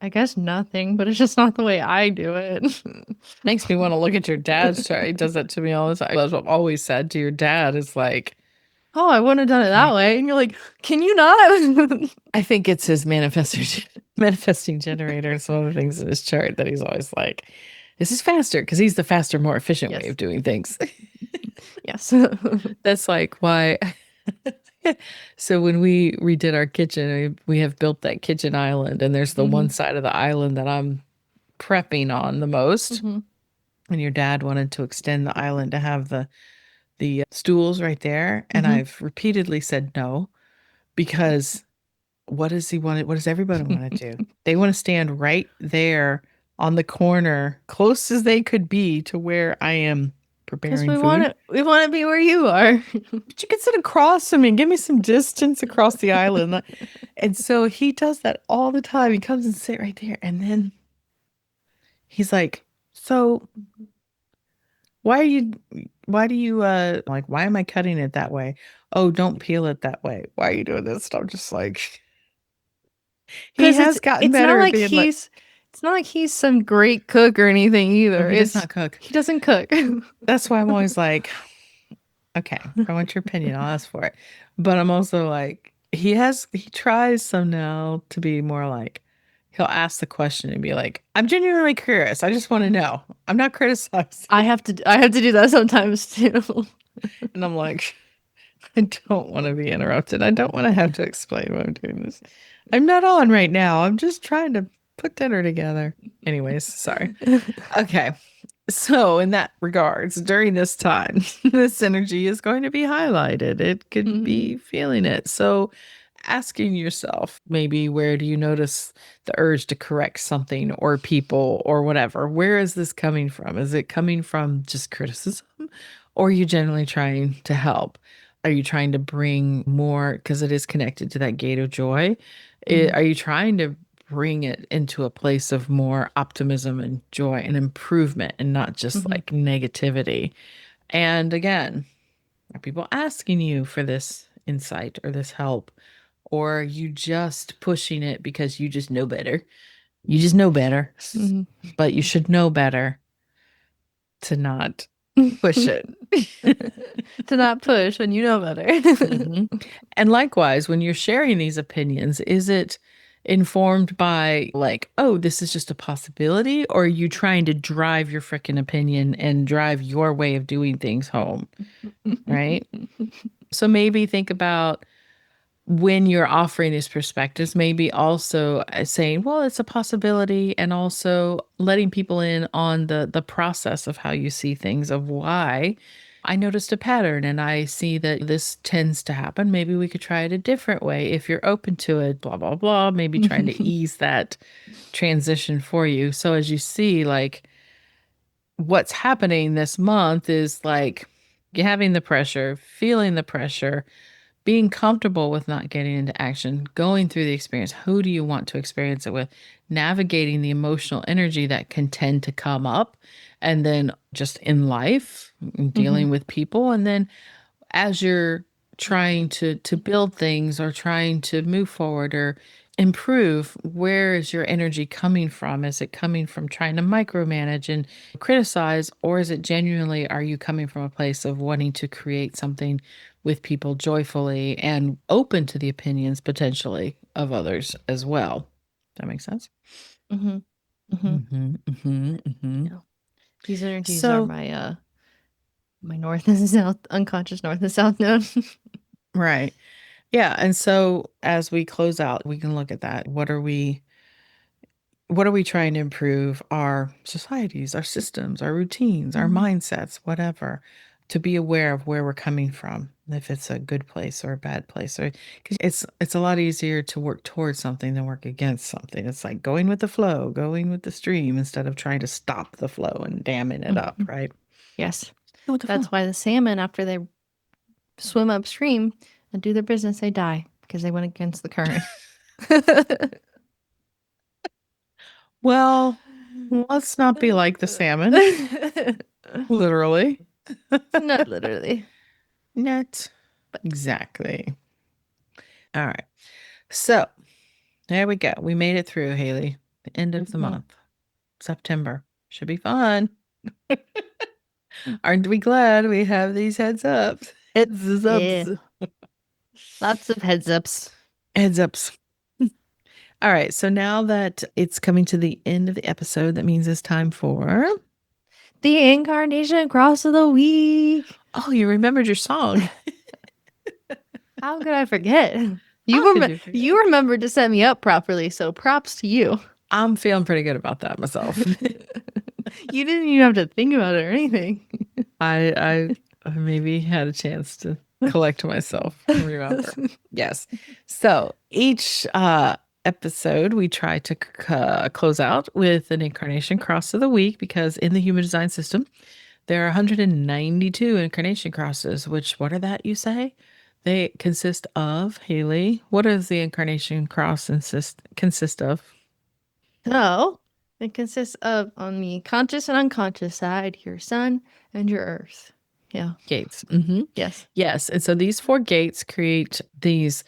I guess nothing, but it's just not the way I do it. Makes me want to look at your dad's chart. He does that to me all the time. That's what I've always said to your dad, is like, oh, I wouldn't have done it that Okay. way. And you're like, can you not? I think it's his manifesting generator and some of the things in his chart that he's always like, this is faster because he's the faster, more efficient way Yes. of doing things. Yes. That's like why. So when we redid our kitchen, we have built that kitchen island, and there's the one Hmm. side of the island that I'm prepping on the most. Hmm. And your dad wanted to extend the island to have the stools right there, and Hmm. I've repeatedly said no because what does he want? What does everybody want to do? They want to stand right there on the corner, close as they could be to where I am Because preparing food. we want to be where you are. But you can sit across from me and give me some distance across the island. And so he does that all the time. He comes and sit right there, and then he's like, "So why are you? Why do you like? Why am I cutting it that way? Oh, don't peel it that way. Why are you doing this?" And I'm just like, he Because has gotten it's better at being like, not like he's some great cook or anything "Oh, either. he does It's not cook." he doesn't cook. That's why I'm always like, okay, I want your opinion. I'll ask for it. But I'm also like, he tries some now to be more like, he'll ask the question and be like, I'm genuinely curious. I just want to know. I'm not criticizing. I have to do that sometimes too. And I'm like, I don't want to be interrupted. I don't want to have to explain why I'm doing this. I'm not on right now. I'm just trying to put dinner together. Anyways, sorry. Okay. So, in that regards, during this time, this energy is going to be highlighted. It could Hmm. be feeling it. So, asking yourself, maybe where do you notice the urge to correct something or people or whatever? Where is this coming from? Is it coming from just criticism or are you generally trying to help? Are you trying to bring more, because it is connected to that gate of joy? Hmm. Are you trying to bring it into a place of more optimism and joy and improvement and not just Hmm. like negativity? And again, are people asking you for this insight or this help? Or are you just pushing it because you just know better? You just know better, Hmm. but you should know better to not push it. To not push when you know better. Mhm. And likewise, when you're sharing these opinions, is it informed by like, oh, this is just a possibility? Or are you trying to drive your freaking opinion and drive your way of doing things home? Right. So maybe think about when you're offering these perspectives, maybe also saying, well, it's a possibility, and also letting people in on the process of how you see things, of why I noticed a pattern and I see that this tends to happen. Maybe we could try it a different way if you're open to it, blah, blah, blah. Maybe trying to ease that transition for you. So as you see, like what's happening this month is like you having the pressure, feeling the pressure, being comfortable with not getting into action, going through the experience. Who do you want to experience it with? Navigating the emotional energy that can tend to come up, and then just in life, Hmm. dealing with people. And then as you're trying to build things or trying to move forward or improve, where is your energy coming from? Is it coming from trying to micromanage and criticize, or is it genuinely, are you coming from a place of wanting to create something with people joyfully and open to the opinions potentially of others as well? That makes sense. Hmm. Hmm. Hmm. Hmm. Hmm. Yeah. These energies are So, my north and south, unconscious north and south node. right. Yeah. And so as we close out, we can look at that. What are we trying to improve our societies, our systems, our routines, our Hmm. mindsets, whatever, to be aware of where we're coming from, if it's a good place or a bad place, or because it's a lot easier to work towards something than work against something. It's like going with the flow, going with the stream instead of trying to stop the flow and damming it up, right? Yes. Go with the flow. That's why the salmon, after they swim upstream and do their business, they die because they went against the current. Well, let's not be like the salmon, literally. Not literally, Net. but Exactly. All right. So there we go. We made it through, Haley. The end of the mhm. month, September. Should be fun. Aren't we glad we have these heads ups? Heads ups. Yeah. Lots of heads ups. Heads ups. All right. So now that it's coming to the end of the episode, that means it's time for. The incarnation cross of the week. Oh, you remembered your song. How could I forget? How could you forget? You remembered to set me up properly, so props to you. I'm feeling pretty good about that myself. You didn't even have to think about it or anything. I maybe had a chance to collect myself and remember. Yes. So each episode, we try to close out with an incarnation cross of the week because in the human design system, there are 192 incarnation crosses, which, what are that you say? They consist of, Haley, what does the incarnation cross consist of? So it consists of, on the conscious and unconscious side, your sun and your earth. Yeah. Gates. Hmm. Yes. Yes. And so these four gates create these.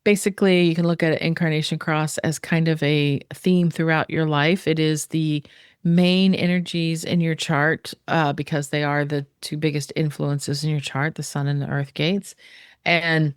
Basically, you can look at an incarnation cross as kind of a theme throughout your life. It is the main energies in your chart because they are the two biggest influences in your chart, the sun and the earth gates. And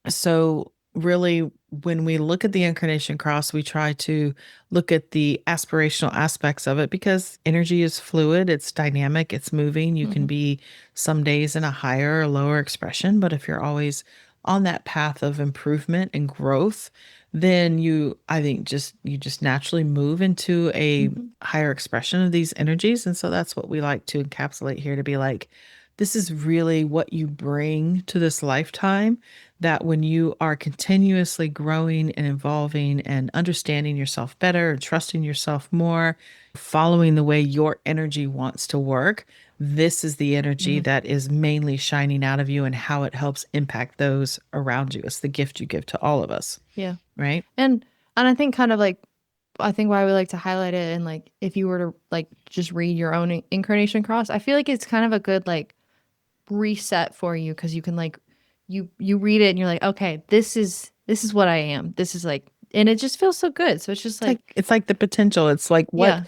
so, really, when we look at the incarnation cross, we try to look at the aspirational aspects of it because energy is fluid, it's dynamic, it's moving. You can Mm-hmm. be some days in a higher or lower expression, but if you're always on that path of improvement and growth, then I think, you just naturally move into a Mm-hmm. higher expression of these energies. And so that's what we like to encapsulate here to be like, this is really what you bring to this lifetime, that when you are continuously growing and evolving and understanding yourself better and trusting yourself more, following the way your energy wants to work, this is the energy Mm-hmm. that is mainly shining out of you and how it helps impact those around you. It's the gift you give to all of us, Yeah. right? And I think kind of like I think why we like to highlight it and like if you were to like just read your own incarnation cross, I feel like it's kind of a good like reset for you because you can like you read it and you're like, okay, this is what I am. This is like and it just feels so good. So it's just like It's like the potential. It's like yeah.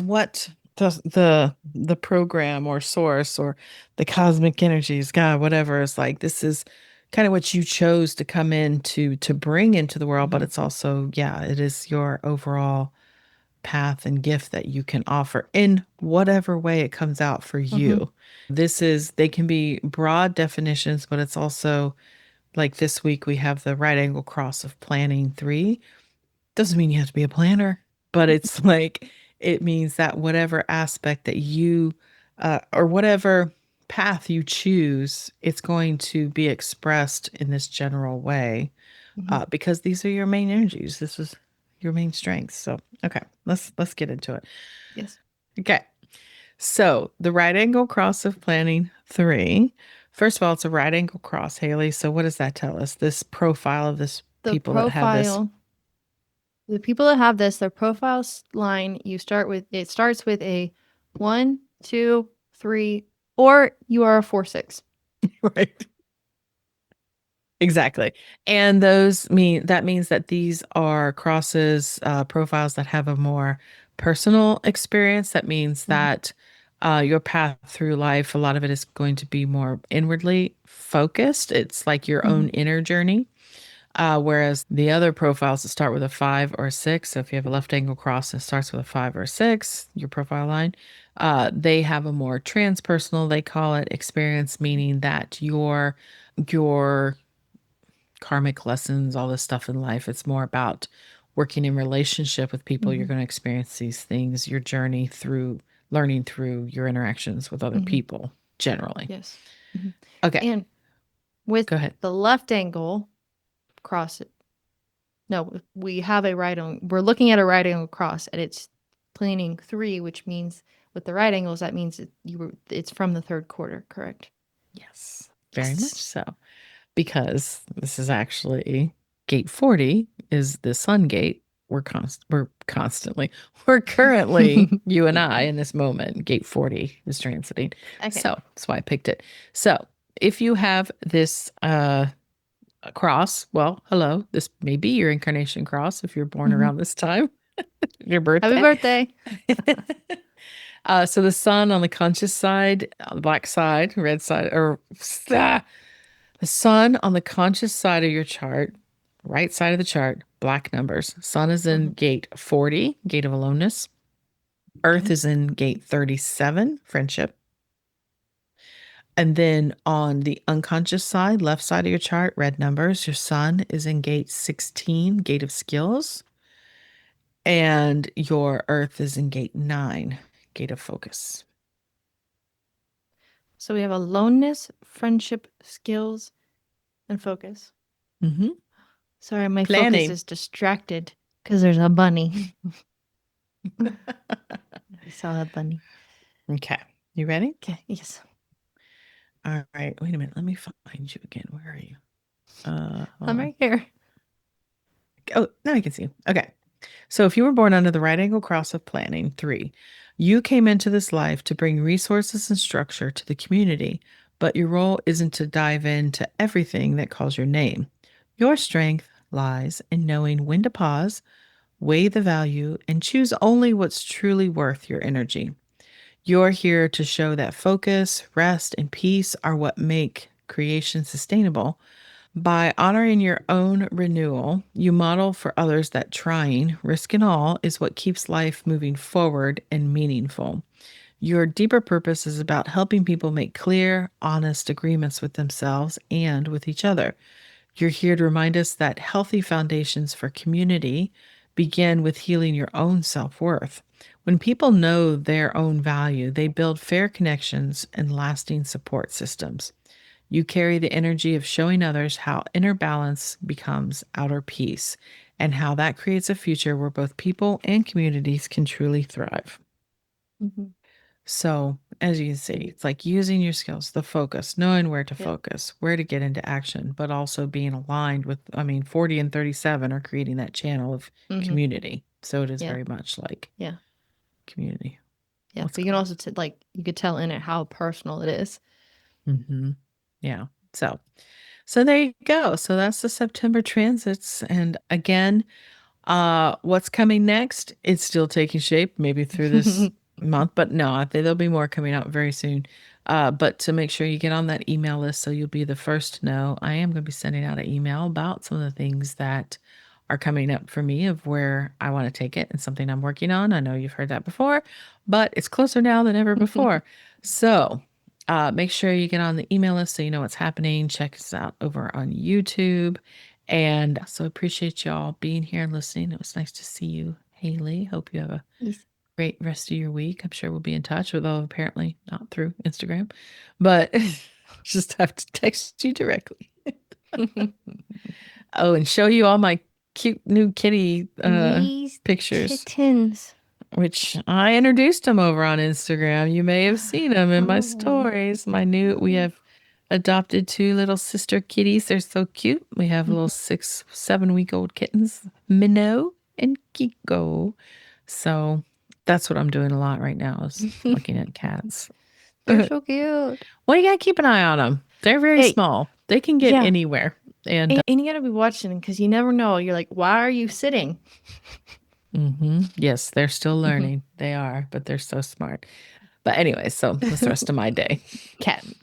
what the program or source or the cosmic energies, God, whatever, is like. This is kind of what you chose to come in to bring into the world, but Mm-hmm. it's also, yeah, it is your overall path and gift that you can offer in whatever way it comes out for Mm-hmm. you. They can be broad definitions, but it's also like this week we have the right angle cross of planning 3. Doesn't mean you have to be a planner, but it's like it means that whatever aspect that you or whatever path you choose, it's going to be expressed in this general way Mm-hmm. because these are your main energies. This is your main strengths. So, okay, let's get into it. Yes. Okay, so the right angle cross of planning 3. First of all, it's a right angle cross, Haley. So, what does that tell us? This profile of this The people that have this. profile the people that have this, their profile line, you start with it starts with a 1, 2, 3, or you are a 4, 6. Right. Exactly. And that means that these are crosses, profiles that have a more personal experience. That means Mm-hmm. that your path through life, a lot of it is going to be more inwardly focused. It's like your Mm-hmm. own inner journey. Whereas the other profiles that start with a 5 or 6, so if you have a left angle cross that starts with a 5 or 6, your profile line, they have a more transpersonal, they call it, experience, meaning that your karmic lessons, all this stuff in life. It's more about working in relationship with people. You're Mm-hmm. going to experience these things, your journey through learning through your interactions with other Mm-hmm. people generally. Yes. Mm-hmm. Okay, And with go ahead. the left angle cross, no, we have a right angle. We're looking at a right angle cross, and it's planning 3, which means with the right angles, that means it's from the third quarter, correct? Yes, very much Yes. so. Because this is actually gate 40 is the sun gate. We're currently, you and I in this moment, gate 40 is transiting. Okay. So that's why I picked it. So if you have this cross, well, hello, this may be your incarnation cross if you're born Mhm. around this time, your Happy birthday. birthday. So the sun on the conscious side, on the black side, red side, or The sun on the conscious side of your chart, right side of the chart, black numbers. Sun is in Mhm. gate 40, gate of aloneness. Earth Okay. is in gate 37, friendship. And then on the unconscious side, left side of your chart, red numbers, your sun is in gate 16, gate of skills. And your earth is in gate 9, gate of focus. So we have aloneness, friendship, skills, and focus. Mm-hmm. Sorry, my focus Planning. is distracted because there's a bunny. I saw a bunny. Okay. You ready? Okay, yes. All right. Wait a minute. Let me find you again. Where are you? Hold I'm on. right here. Oh, now I can see you. Okay. So if you were born under the right angle cross of planning, 3, you came into this life to bring resources and structure to the community, but your role isn't to dive into everything that calls your name. Your strength lies in knowing when to pause, weigh the value, and choose only what's truly worth your energy. You're here to show that focus, rest, and peace are what make creation sustainable. By honoring your own renewal, you model for others that trying, risk and all, is what keeps life moving forward and meaningful. Your deeper purpose is about helping people make clear, honest agreements with themselves and with each other. You're here to remind us that healthy foundations for community begin with healing your own self worth. When people know their own value, they build fair connections and lasting support systems. You carry the energy of showing others how inner balance becomes outer peace and how that creates a future where both people and communities can truly thrive. Mhm. So, as you can see, it's like using your skills, the focus, knowing where to Yep. focus, where to get into action, but also being aligned with, 40 and 37 are creating that channel of Mhm. community. So it is Yeah. very much like Yeah. community. Yeah. What's But you can going also like you could tell in it how personal it is. on? Yeah. So there you go. So that's the September transits. And again, what's coming next? It's still taking shape, maybe through this month, but no, I think there'll be more coming out very soon. But to make sure you get on that email list so you'll be the first to know, I am going to be sending out an email about some of the things that are coming up for me of where I want to take it and something I'm working on. I know you've heard that before, but it's closer now than ever before. So make sure you get on the email list so you know what's happening. Check us out over on YouTube. And so appreciate y'all being here and listening. It was nice to see you, Haley. Hope you have a Yes. great rest of your week. I'm sure we'll be in touch, although apparently not through Instagram, but just have to text you directly. Oh, and show you all my cute new kitty These pictures, kittens. which I introduced them over on Instagram. You may have seen them in my Oh. stories. We have adopted 2 little sister kitties. They're so cute. We have little 6, 7 week old kittens, Minnow and Kiko. So that's what I'm doing a lot right now is looking at cats. They're so cute. Well, you gotta keep an eye on them. They're very Hey, small. They can get yeah. anywhere. And And you gotta be watching because you never know. You're like, why are you sitting? yes, they're still learning. They are, but they're so smart. But anyway, so that's the rest of my day.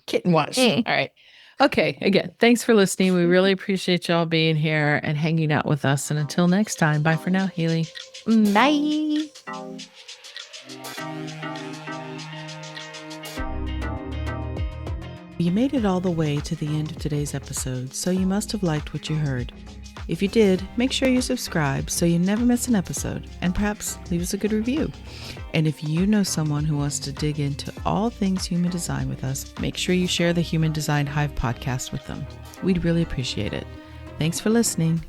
Kitten watch. Eh. All right. Okay. Again, thanks for listening. We really appreciate y'all being here and hanging out with us. And until next time, bye for now, Haley. Bye. You made it all the way to the end of today's episode, so you must have liked what you heard. If you did, make sure you subscribe so you never miss an episode, and perhaps leave us a good review. And if you know someone who wants to dig into all things human design with us, make sure you share the Human Design Hive podcast with them. We'd really appreciate it. Thanks for listening.